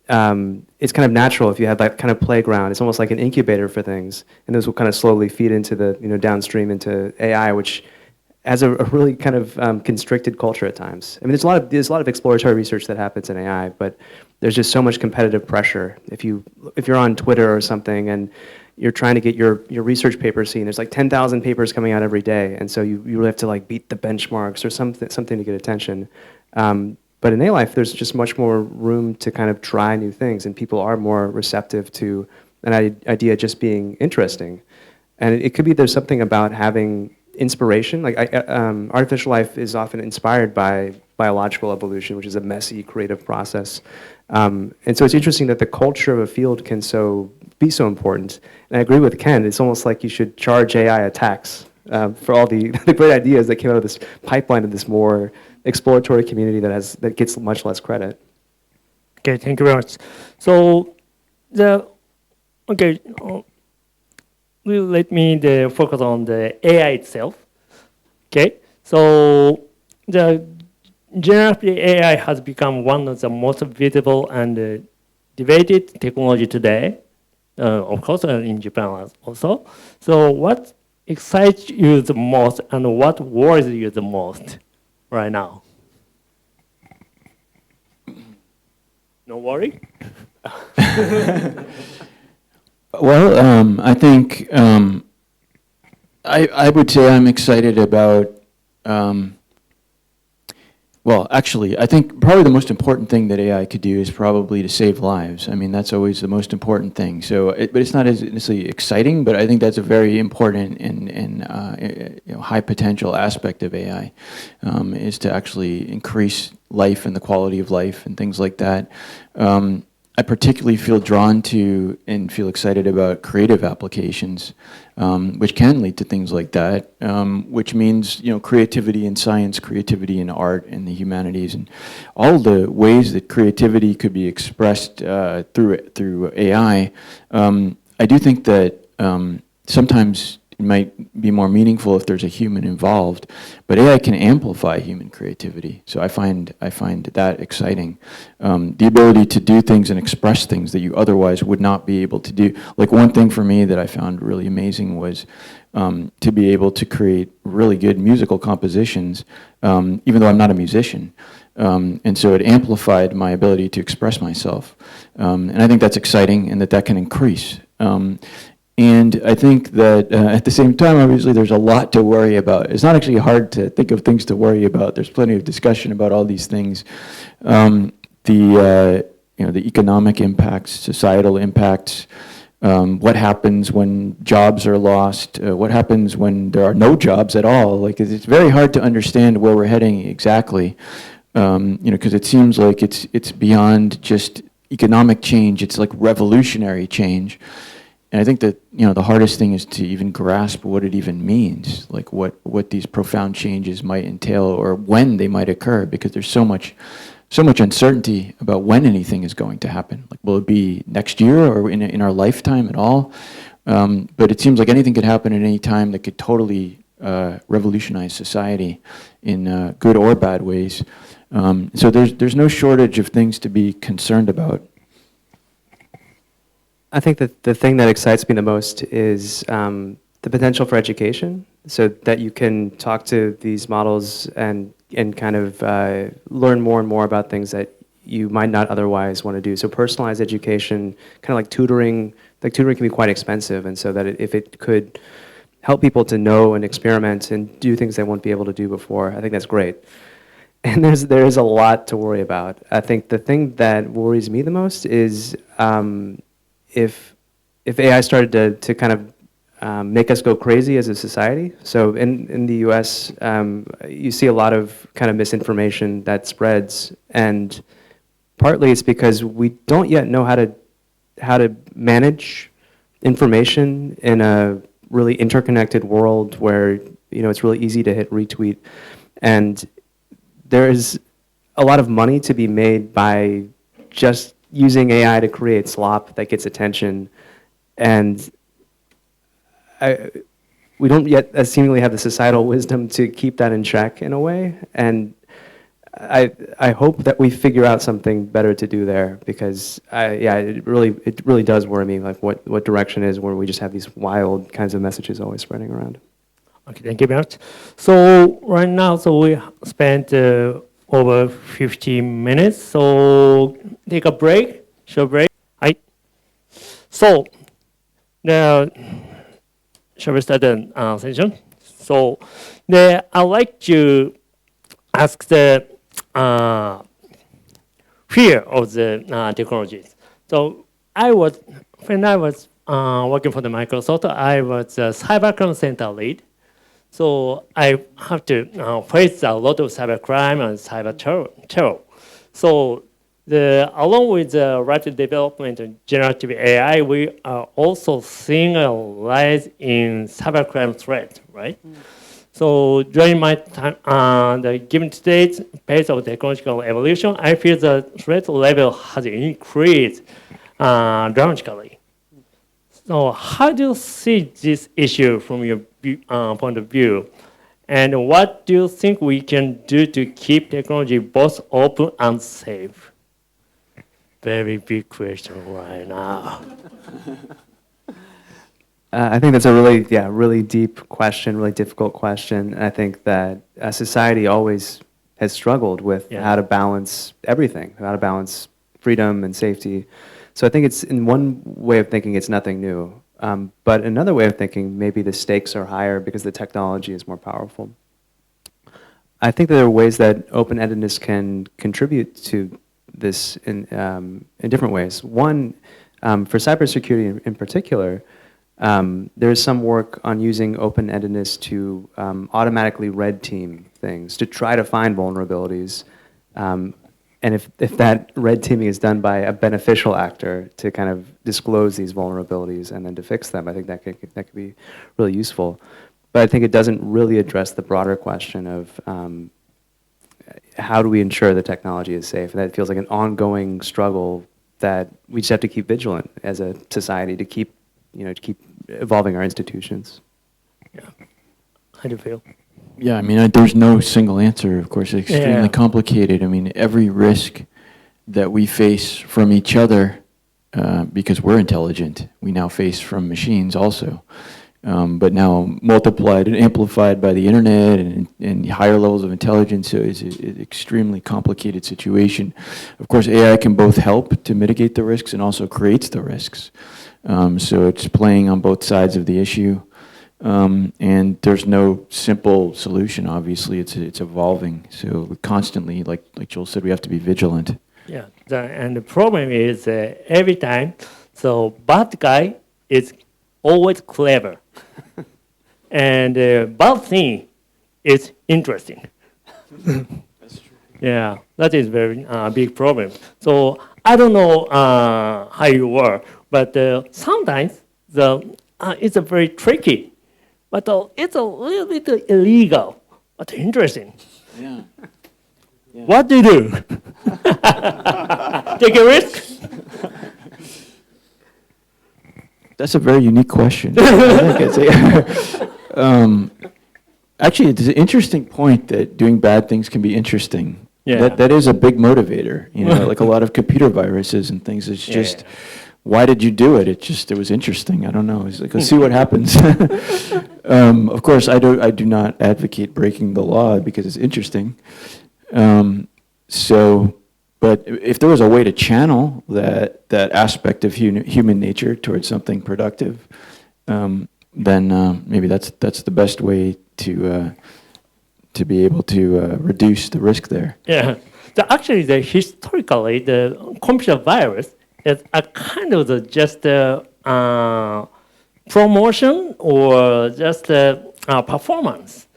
it's kind of natural if you have that kind of playground. It's almost like an incubator for things, and those will kind of slowly feed into the, downstream into AI, which has a really kind of constricted culture at times. I mean, there's a lot of exploratory research that happens in AI, but there's just so much competitive pressure. If you're on Twitter or something and you're trying to get your research paper seen, there's like 10,000 papers coming out every day, and so you really have to like beat the benchmarks or something to get attention. But in A-Life, there's just much more room to kind of try new things, and people are more receptive to an idea just being interesting. And it could be there's something about having inspiration. Like artificial life is often inspired by biological evolution, which is a messy, creative process. And so it's interesting that the culture of a field can be so important. And I agree with Ken. It's almost like you should charge AI a tax for all the, the great ideas that came out of this pipeline of this more exploratory community that gets much less credit. Okay, thank you very much. So let me focus on the AI itself. Okay, so the generative AI has become one of the most visible and debated technology today, of course, in Japan also. So what excites you the most and what worries you the most right now? No worry? Well, I think I would say I'm excited about. Well, actually, I think probably the most important thing that AI could do is probably to save lives. I mean, that's always the most important thing. So, but it's not as necessarily exciting, but I think that's a very important and high potential aspect of AI, is to actually increase life and the quality of life and things like that. I particularly feel drawn to and feel excited about creative applications, which can lead to things like that, which means creativity in science, creativity in art, and the humanities, and all the ways that creativity could be expressed through AI. I do think that sometimes it might be more meaningful if there's a human involved, but AI can amplify human creativity. So I find that exciting. The ability to do things and express things that you otherwise would not be able to do. Like one thing for me that I found really amazing was to be able to create really good musical compositions, even though I'm not a musician. And so it amplified my ability to express myself. And I think that's exciting and that can increase. And I think that at the same time, obviously, there's a lot to worry about. It's not actually hard to think of things to worry about. There's plenty of discussion about all these things. The economic impacts, societal impacts, what happens when jobs are lost, what happens when there are no jobs at all. Like, it's very hard to understand where we're heading exactly, because it seems like it's beyond just economic change. It's like revolutionary change. And I think that the hardest thing is to even grasp what it even means, like what these profound changes might entail or when they might occur, because there's so much uncertainty about when anything is going to happen. Like, will it be next year or in our lifetime at all? But it seems like anything could happen at any time that could totally revolutionize society in good or bad ways. So there's no shortage of things to be concerned about. I think that the thing that excites me the most is the potential for education, so that you can talk to these models and kind of learn more and more about things that you might not otherwise want to do. So personalized education, kind of like tutoring. Like, tutoring can be quite expensive, and so that if it could help people to know and experiment and do things they won't be able to do before, I think that's great. And there is a lot to worry about. I think the thing that worries me the most is if AI started to kind of make us go crazy as a society. So in the US, you see a lot of kind of misinformation that spreads, and partly it's because we don't yet know how to manage information in a really interconnected world where it's really easy to hit retweet, and there is a lot of money to be made by just using AI to create slop that gets attention, and we don't yet seemingly have the societal wisdom to keep that in check in a way. And I hope that we figure out something better to do there, because it really does worry me, like what direction is where we just have these wild kinds of messages always spreading around. Okay, thank you very much. So right now, we spent over 15 minutes, so take a break, short break. Right. So now, shall we start the session? So I'd like to ask the fear of the technologies. So when I was working for the Microsoft, I was a cybercrime center lead. So I have to face a lot of cybercrime and cyber terror. So Along with the rapid development of generative AI, we are also seeing a rise in cybercrime threat, right? So during my time, the given today's pace of technological evolution, I feel the threat level has increased dramatically. So how do you see this issue from your point of view? And what do you think we can do to keep technology both open and safe? Very big question right now. I think that's a really deep question, really difficult question. And I think that society always has struggled with how to balance everything, how to balance freedom and safety. So I think it's, in one way of thinking, it's nothing new. But another way of thinking, maybe the stakes are higher because the technology is more powerful. I think there are ways that open-endedness can contribute to this in different ways. One, for cybersecurity in particular, there is some work on using open-endedness to automatically red team things, to try to find vulnerabilities. And if that red teaming is done by a beneficial actor to kind of disclose these vulnerabilities and then to fix them, I think that could be really useful. But I think it doesn't really address the broader question of how do we ensure the technology is safe? And that feels like an ongoing struggle that we just have to keep vigilant as a society to keep evolving our institutions. Yeah, how do you feel? Yeah, I mean, there's no single answer. Of course, it's extremely complicated. I mean, every risk that we face from each other, because we're intelligent, we now face from machines also. But now multiplied and amplified by the internet and higher levels of intelligence, so it's an extremely complicated situation. Of course, AI can both help to mitigate the risks and also creates the risks. So it's playing on both sides of the issue. And there's no simple solution, obviously. It's evolving. So we constantly, like Joel said, we have to be vigilant. Yeah, and the problem is every time, so bad guy is always clever. And bad thing is interesting. That's true. Yeah, that is very big problem. So I don't know how you were, but sometimes it's a very tricky. But it's a little bit illegal, but interesting. Yeah. What do you do? Take a risk? That's a very unique question. Actually, it's an interesting point that doing bad things can be interesting. Yeah. That is a big motivator. Like a lot of computer viruses and things. It's just, why did you do it? It was interesting. I don't know. It's like, let's see what happens. Of course, I do not advocate breaking the law because it's interesting. But if there was a way to channel that aspect of human nature towards something productive, then maybe that's the best way to be able to reduce the risk there. Yeah. Actually, historically, the computer virus is a kind of just promotion or just performance.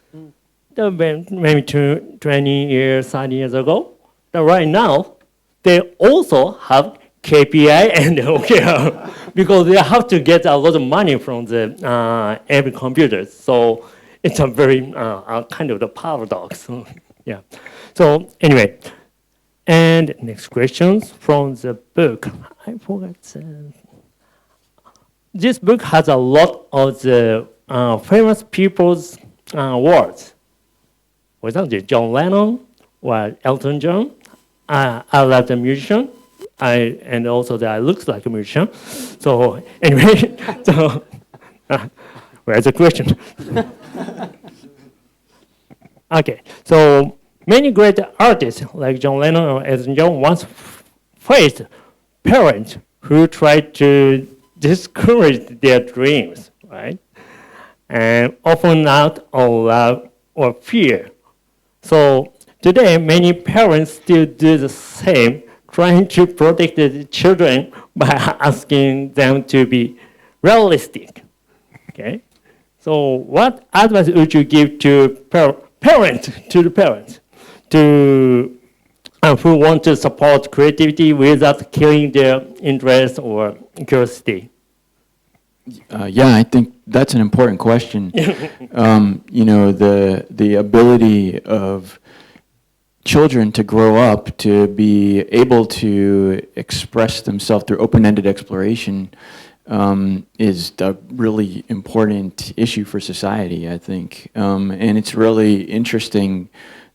Maybe 20 years, 30 years ago. Right now, they also have KPI and OKR because they have to get a lot of money from the every computer. So it's a very kind of the paradox. Yeah. So anyway, and next questions from the book. I forgot. This book has a lot of the famous people's words. For example, John Lennon or Elton John. I love the musician, and also that I look like a musician. So anyway, where's the question? Okay, so many great artists like John Lennon or Elton John once faced parents who tried to discourage their dreams, right? And often out of love or fear. So today, many parents still do the same, trying to protect the children by asking them to be realistic. Okay, so what advice would you give to parents to who want to support creativity without killing their interest or curiosity? Yeah, I think that's an important question. The ability of children to grow up to be able to express themselves through open-ended exploration is a really important issue for society, I think. And it's really interesting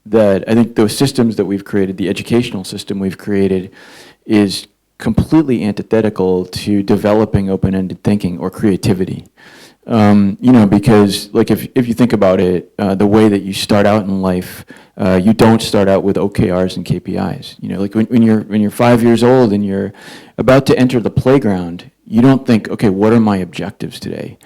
that I think those systems that we've created, the educational system we've created, is completely antithetical to developing open-ended thinking or creativity. Because like if you think about it, the way that you start out in life, you don't start out with OKRs and KPIs. Like when you're 5 years old and you're about to enter the playground, you don't think, okay, what are my objectives today?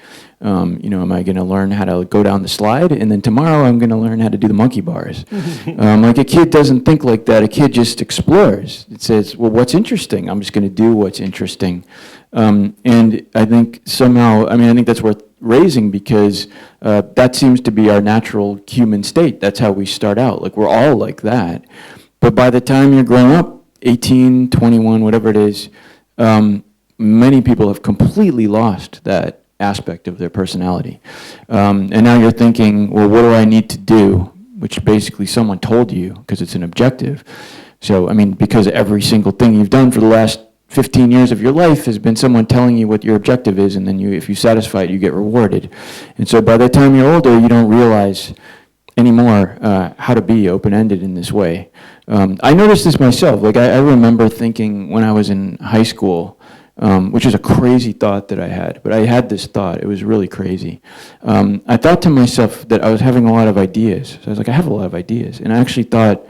Am I going to learn how to go down the slide, and then tomorrow I'm going to learn how to do the monkey bars? Like a kid doesn't think like that. A kid just explores. It says, well, what's interesting? I'm just going to do what's interesting. And I think somehow, I think that's worth raising because that seems to be our natural human state. That's how we start out. Like we're all like that. But by the time you're grown up, 18, 21, whatever it is, many people have completely lost that aspect of their personality. And now you're thinking, well, what do I need to do? Which basically someone told you because it's an objective. So, because every single thing you've done for the last 15 years of your life has been someone telling you what your objective is, and then if you satisfy it, you get rewarded. And so by the time you're older, you don't realize anymore how to be open-ended in this way. I noticed this myself. Like I remember thinking when I was in high school, which is a crazy thought that I had, but I had this thought. It was really crazy. I thought to myself that I was having a lot of ideas. So I was like, I have a lot of ideas. And I actually thought,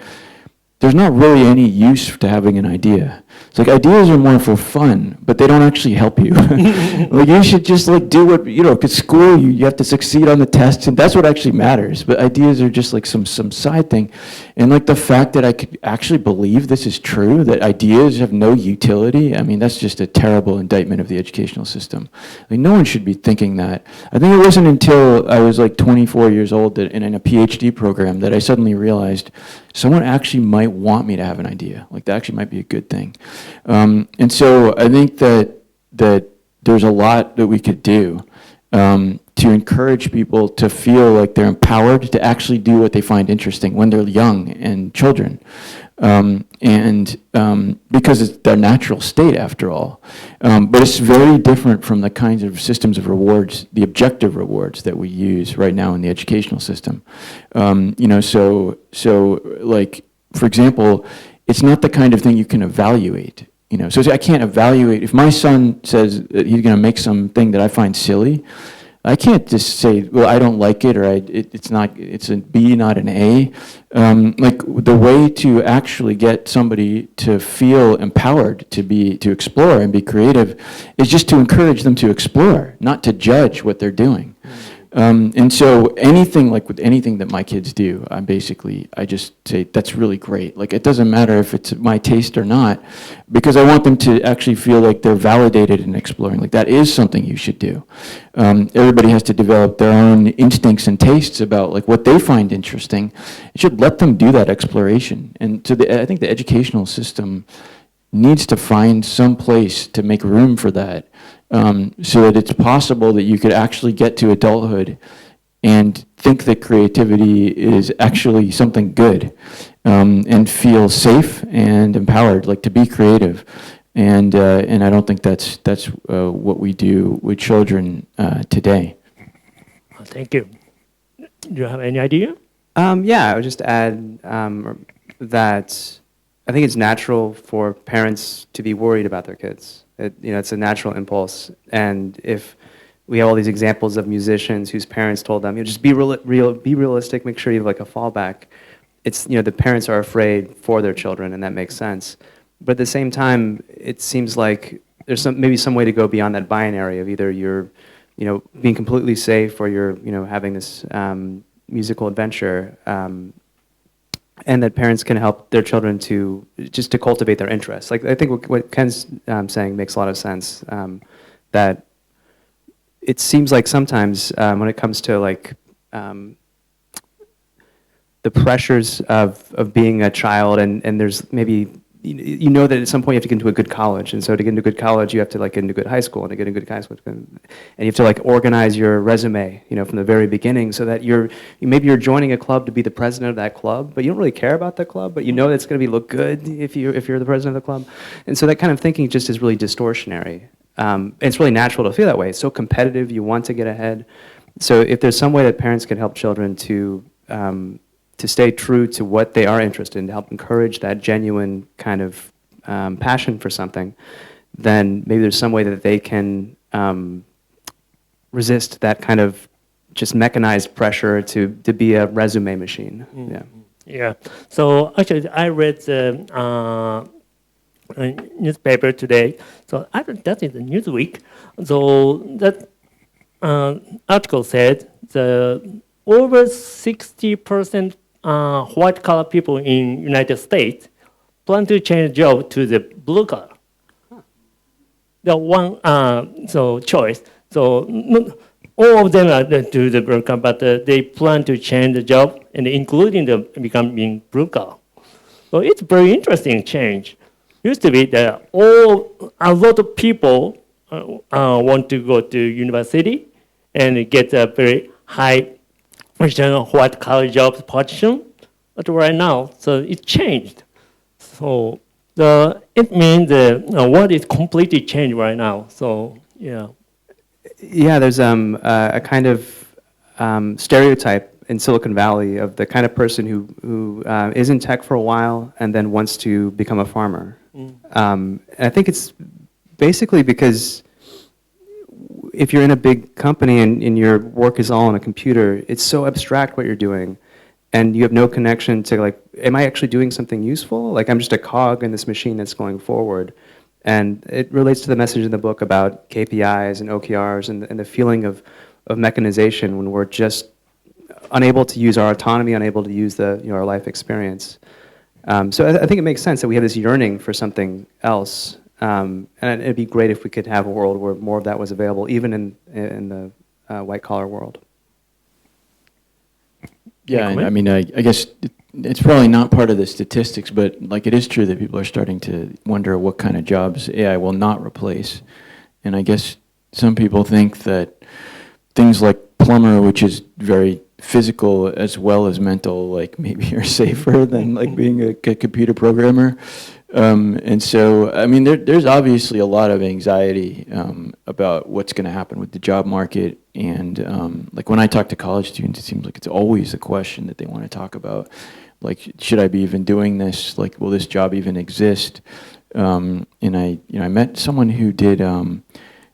there's not really any use to having an idea. It's like ideas are more for fun, but they don't actually help you. Like you should just like do what, because school, you have to succeed on the tests, and that's what actually matters. But ideas are just like some side thing. And like the fact that I could actually believe this is true, that ideas have no utility, that's just a terrible indictment of the educational system. Like no one should be thinking that. I think it wasn't until I was like 24 years old that in a PhD program that I suddenly realized someone actually might want me to have an idea. Like that actually might be a good thing. And so I think that there's a lot that we could do to encourage people to feel like they're empowered to actually do what they find interesting when they're young and children. Because it's their natural state after all. But it's very different from the kinds of systems of rewards, the objective rewards that we use right now in the educational system. So like, for example, it's not the kind of thing you can evaluate. So I can't evaluate, if my son says that he's going to make something that I find silly, I can't just say, well, I don't like it, or it's a B, not an A. Like the way to actually get somebody to feel empowered to explore and be creative is just to encourage them to explore, not to judge what they're doing. And so anything like with anything that my kids do, I just say, that's really great. Like it doesn't matter if it's my taste or not, because I want them to actually feel like they're validated in exploring. Like that is something you should do. Everybody has to develop their own instincts and tastes about like what they find interesting. You should let them do that exploration. And so I think the educational system needs to find some place to make room for that. So that it's possible that you could actually get to adulthood and think that creativity is actually something good, and feel safe and empowered, like to be creative. And I don't think that's what we do with children today. Thank you. Do you have any idea? Yeah, I would just add that I think it's natural for parents to be worried about their kids. It's a natural impulse. And if we have all these examples of musicians whose parents told them, just be realistic, make sure you have like a fallback. It's, the parents are afraid for their children, and that makes sense. But at the same time, it seems like there's maybe some way to go beyond that binary of either you're, being completely safe, or you're, having this musical adventure. And that parents can help their children to cultivate their interests. Like I think what Ken's saying makes a lot of sense. That it seems like sometimes when it comes to like the pressures of being a child, and there's maybe, you know that at some point you have to get into a good college, and so to get into a good college you have to like get into good high school, and to get into good high school, and you have to like organize your resume, you know, from the very beginning, so that maybe you're joining a club to be the president of that club, but you don't really care about the club, but you know it's going to look good if you're the president of the club, and so that kind of thinking just is really distortionary. It's really natural to feel that way. It's so competitive, you want to get ahead. So if there's some way that parents can help children to stay true to what they are interested in, to help encourage that genuine kind of passion for something, then maybe there's some way that they can resist that kind of just mechanized pressure to be a resume machine. Yeah. So actually, I read the newspaper today. So I think that is the Newsweek. So that article said the over 60% white collar people in United States plan to change job to the blue collar. The one choice. So all of them are to the blue collar, but they plan to change the job, and including the becoming blue collar. So it's very interesting change. Used to be that a lot of people want to go to university and get a very high white collar job position, but right now, so it changed. So it means the world is completely changed right now. So yeah. Yeah, there's a kind of stereotype in Silicon Valley of the kind of person who is in tech for a while and then wants to become a farmer. And I think it's basically because if you're in a big company and your work is all on a computer, it's so abstract what you're doing, and you have no connection to like, am I actually doing something useful? Like I'm just a cog in this machine that's going forward. And it relates to the message in the book about KPIs and OKRs and the feeling of mechanization when we're just unable to use our autonomy, unable to use our life experience. So I think it makes sense that we have this yearning for something else. And it'd be great if we could have a world where more of that was available, even in the white-collar world. Yeah, I mean, I guess it's probably not part of the statistics, but like it is true that people are starting to wonder what kind of jobs AI will not replace. And I guess some people think that things like plumber, which is very physical as well as mental, like maybe are safer than like being a computer programmer. And so, I mean, there's obviously a lot of anxiety about what's going to happen with the job market. And like when I talk to college students, it seems like it's always a question that they want to talk about. Like, should I be even doing this? Like, will this job even exist? And I met someone who did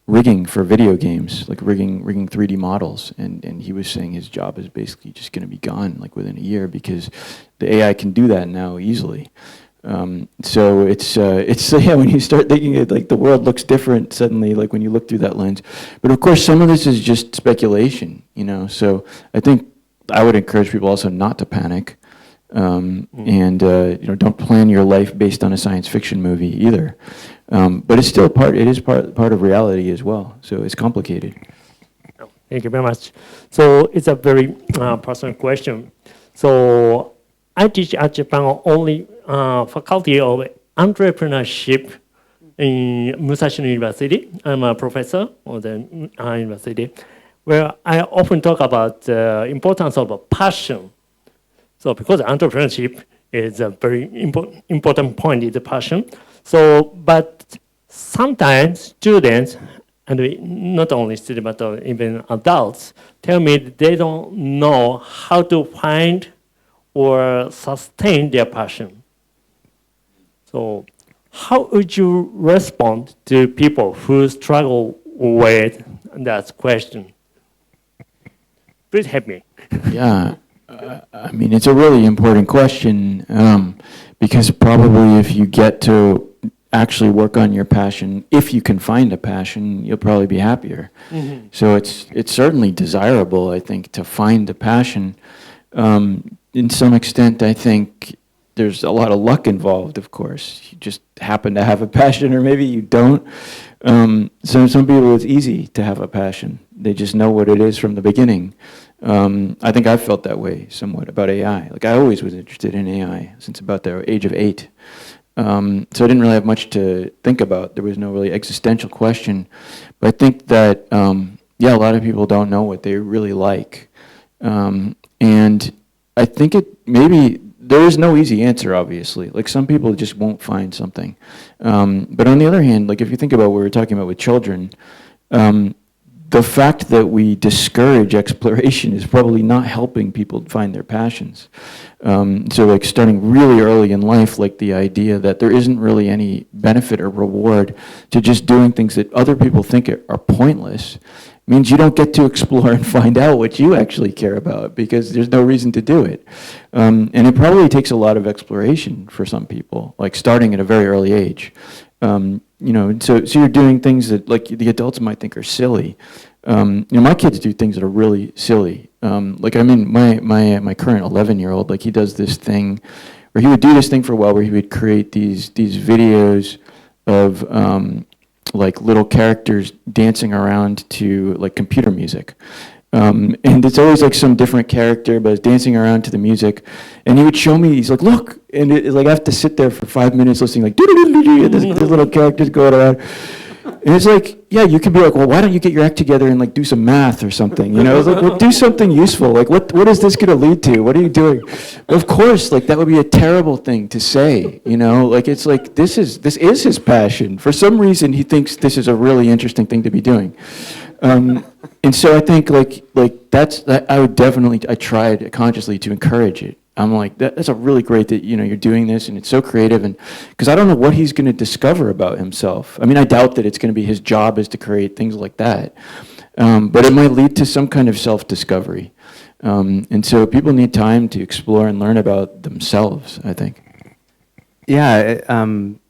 rigging for video games, like rigging 3D models, and he was saying his job is basically just going to be gone like within a year because the AI can do that now easily. So it's yeah, when you start thinking it, like the world looks different suddenly, like when you look through that lens. But of course, some of this is just speculation, you know. So I think I would encourage people also not to panic, and don't plan your life based on a science fiction movie either. But it's still part of reality as well. So it's complicated. Thank you very much. So it's a very personal question. So I teach at Japan only faculty of entrepreneurship in Musashi University. I'm a professor of the university, where I often talk about the importance of passion. So because entrepreneurship is a very important point, is the passion. So, but sometimes students, and not only students, but even adults, tell me that they don't know how to find or sustain their passion. So how would you respond to people who struggle with that question? Please help me. Yeah, I mean, it's a really important question because probably if you get to actually work on your passion, if you can find a passion, you'll probably be happier. Mm-hmm. So it's certainly desirable, I think, to find a passion. In some extent, I think there's a lot of luck involved, of course. You just happen to have a passion, or maybe you don't. So some people, it's easy to have a passion. They just know what it is from the beginning. I think I felt that way somewhat about AI. Like, I always was interested in AI since about the age of 8. So I didn't really have much to think about. There was no really existential question. But I think that, yeah, a lot of people don't know what they really like. And I think maybe there is no easy answer, obviously. Like, some people just won't find something. But on the other hand, like, if you think about what we were talking about with children, the fact that we discourage exploration is probably not helping people find their passions. So like, starting really early in life, like the idea that there isn't really any benefit or reward to just doing things that other people think are pointless, means you don't get to explore and find out what you actually care about, because there's no reason to do it. And it probably takes a lot of exploration for some people, like starting at a very early age. You know, so you're doing things that, like, the adults might think are silly. You know, my kids do things that are really silly. Like, I mean, my current 11-year-old, like, he does this thing, or he would do this thing for a while where he would create these videos of like little characters dancing around to like computer music. And it's always like some different character, but it's dancing around to the music. And he would show me, he's like, look, and it's like I have to sit there for 5 minutes listening, like, and this little characters going around. And it's like, yeah, you could be like, well, why don't you get your act together and like do some math or something? You know, it's like, well, do something useful. Like, what is this going to lead to? What are you doing? Of course, like, that would be a terrible thing to say. You know, like, it's like this is his passion. For some reason, he thinks this is a really interesting thing to be doing. And so I think like I tried consciously to encourage it. I'm like, that's a really great that, you know, you're doing this, and it's so creative, and because I don't know what he's going to discover about himself. I mean, I doubt that it's going to be his job is to create things like that, but it might lead to some kind of self-discovery. And so people need time to explore and learn about themselves, I think. Yeah,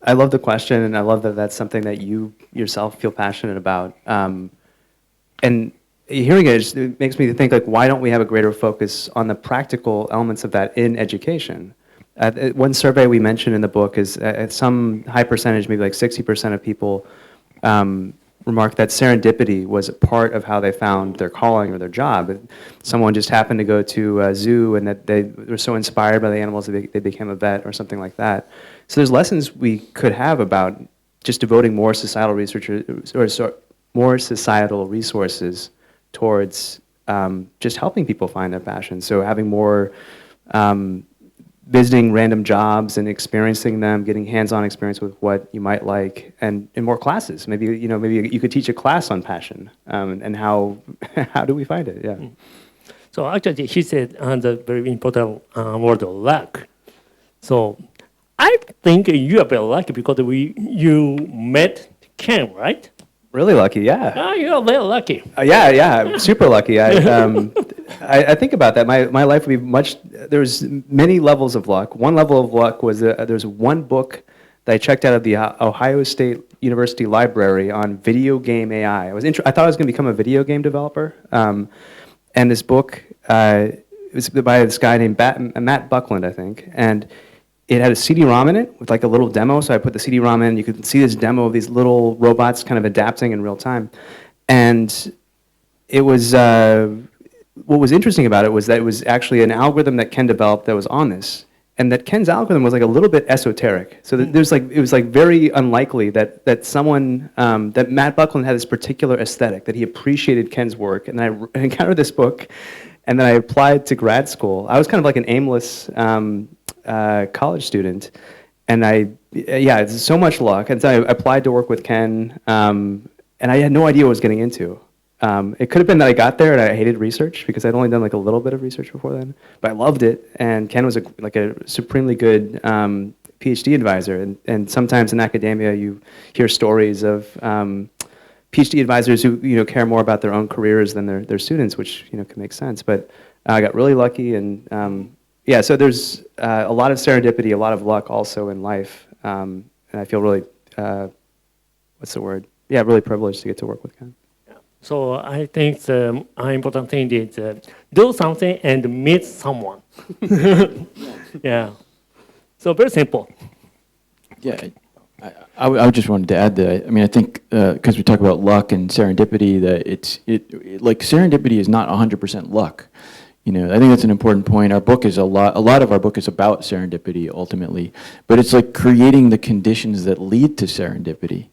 I love the question, and I love that that's something that you yourself feel passionate about. And hearing it makes me think, like, why don't we have a greater focus on the practical elements of that in education? One survey we mentioned in the book is some high percentage, maybe like 60% of people remarked that serendipity was a part of how they found their calling or their job. Someone just happened to go to a zoo, and that they were so inspired by the animals that they became a vet or something like that. So there's lessons we could have about just devoting more societal more societal resources towards just helping people find their passion. So having more visiting random jobs and experiencing them, getting hands-on experience with what you might like, and in more classes. Maybe you could teach a class on passion, and how do we find it? Yeah. So actually, he said the very important word of luck. So I think you are very lucky because you met Ken, right? Really lucky, yeah. You are very lucky. Yeah, super lucky. I think about that. My life would be there's many levels of luck. One level of luck was there's one book that I checked out of the Ohio State University Library on video game AI. I thought I was going to become a video game developer. And this book was by this guy named Matt Buckland, I think. And it had a CD-ROM in it with like a little demo, so I put the CD-ROM in. You could see this demo of these little robots kind of adapting in real time. And it was, what was interesting about it was that it was actually an algorithm that Ken developed that was on this. And that Ken's algorithm was like a little bit esoteric. So it was like very unlikely that someone, that Matt Buckland had this particular aesthetic, that he appreciated Ken's work. And I encountered this book, and then I applied to grad school. I was kind of like an aimless college student, and it's so much luck. And so I applied to work with Ken, and I had no idea what I was getting into. It could have been that I got there and I hated research because I'd only done like a little bit of research before then, but I loved it. And Ken was a supremely good PhD advisor. And sometimes in academia, you hear stories of PhD advisors who care more about their own careers than their students, which can make sense. But I got really lucky, and so there's a lot of serendipity, a lot of luck also in life, and I feel really, what's the word? Yeah, really privileged to get to work with Ken. So I think the important thing is do something and meet someone. Yeah. So very simple. Yeah, I just wanted to add that, I mean, I think, because we talk about luck and serendipity, that like serendipity is not 100% luck. You know, I think that's an important point. Our book is a lot of our book is about serendipity ultimately, but it's like creating the conditions that lead to serendipity.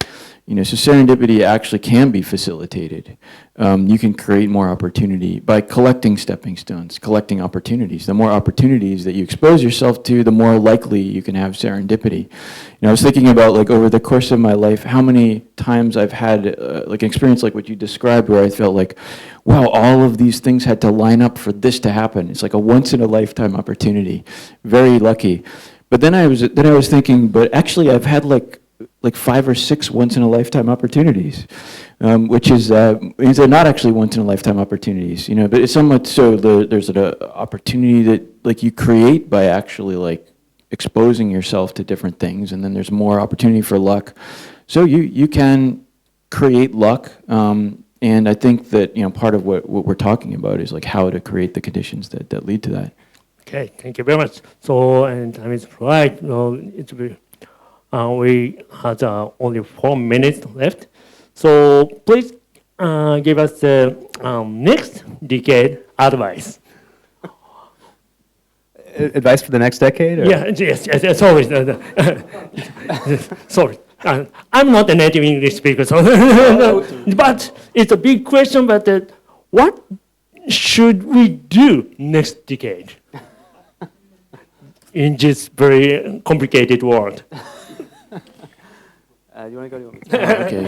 You know, so serendipity actually can be facilitated. You can create more opportunity by collecting stepping stones, collecting opportunities. The more opportunities that you expose yourself to, the more likely you can have serendipity. You know, I was thinking about, like, over the course of my life, how many times I've had like an experience like what you described, where I felt like, wow, all of these things had to line up for this to happen. It's like a once-in-a-lifetime opportunity. Very lucky. But then I was thinking, but actually I've had like 5 or 6 once-in-a-lifetime opportunities, which is means they're not actually once-in-a-lifetime opportunities, you know. But it's somewhat so there's an opportunity that like you create by actually like exposing yourself to different things, and then there's more opportunity for luck. So you can create luck, and I think that, you know, part of what we're talking about is like how to create the conditions that lead to that. Okay, thank you very much. So, and time is right. We have only 4 minutes left. So please give us the next decade advice. Advice for the next decade? Or? Yeah, yes, sorry. Sorry. I'm not a native English speaker, so but it's a big question. But what should we do next decade in this very complicated world? You want to go? Okay.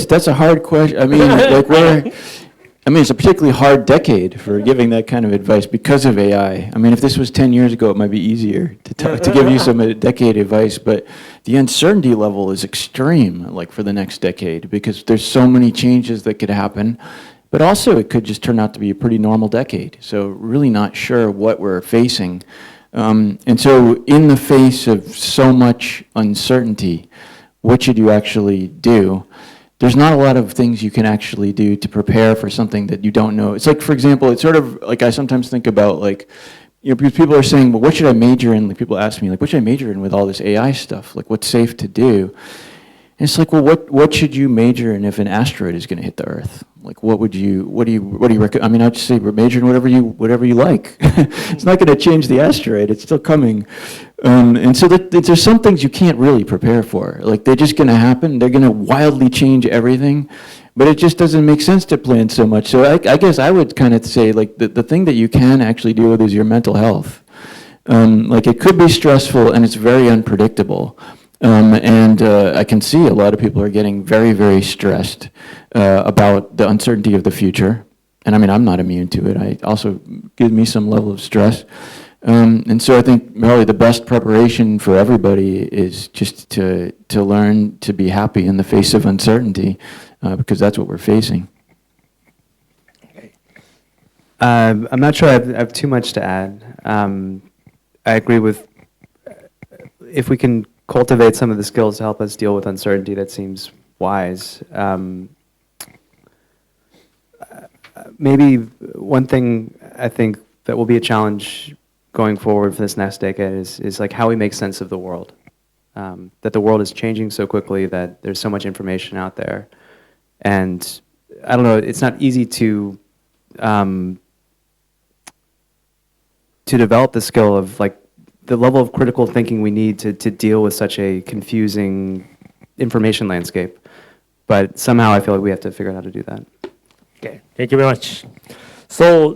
That's a hard question. I mean, it's a particularly hard decade for giving that kind of advice because of AI. I mean, if this was 10 years ago, it might be easier to give you some decade advice, but the uncertainty level is extreme, like for the next decade, because there's so many changes that could happen, but also it could just turn out to be a pretty normal decade. So really not sure what we're facing. And so in the face of so much uncertainty, what should you actually do? There's not a lot of things you can actually do to prepare for something that you don't know. It's like, for example, it's sort of like I sometimes think about, like, you know, because people are saying, well, what should I major in? Like, people ask me, like, what should I major in with all this AI stuff? Like, what's safe to do? And it's like, well, what should you major in if an asteroid is going to hit the Earth? Like, what do you recommend? I mean, I'd just say major in whatever you like. It's not going to change the asteroid; it's still coming. And so there's some things you can't really prepare for. Like, they're just going to happen. They're going to wildly change everything, but it just doesn't make sense to plan so much. So I guess I would kind of say, like, the thing that you can actually deal with is your mental health. Like, it could be stressful and it's very unpredictable. And I can see a lot of people are getting very, very stressed about the uncertainty of the future. And I mean, I'm not immune to it. It also gives me some level of stress. And so I think probably the best preparation for everybody is just to learn to be happy in the face of uncertainty, because that's what we're facing. I'm not sure I have too much to add. I agree with, if we can cultivate some of the skills to help us deal with uncertainty, that seems wise. Maybe one thing I think that will be a challenge going forward for this next decade is like how we make sense of the world. That the world is changing so quickly, that there's so much information out there. And I don't know, it's not easy to develop the skill of, like, the level of critical thinking we need to deal with such a confusing information landscape. But somehow I feel like we have to figure out how to do that. Okay, thank you very much. So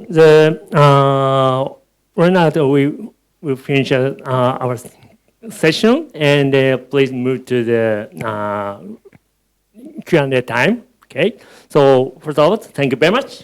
right now we finish our session, and please move to the Q&A time. Okay, so first of all, thank you very much.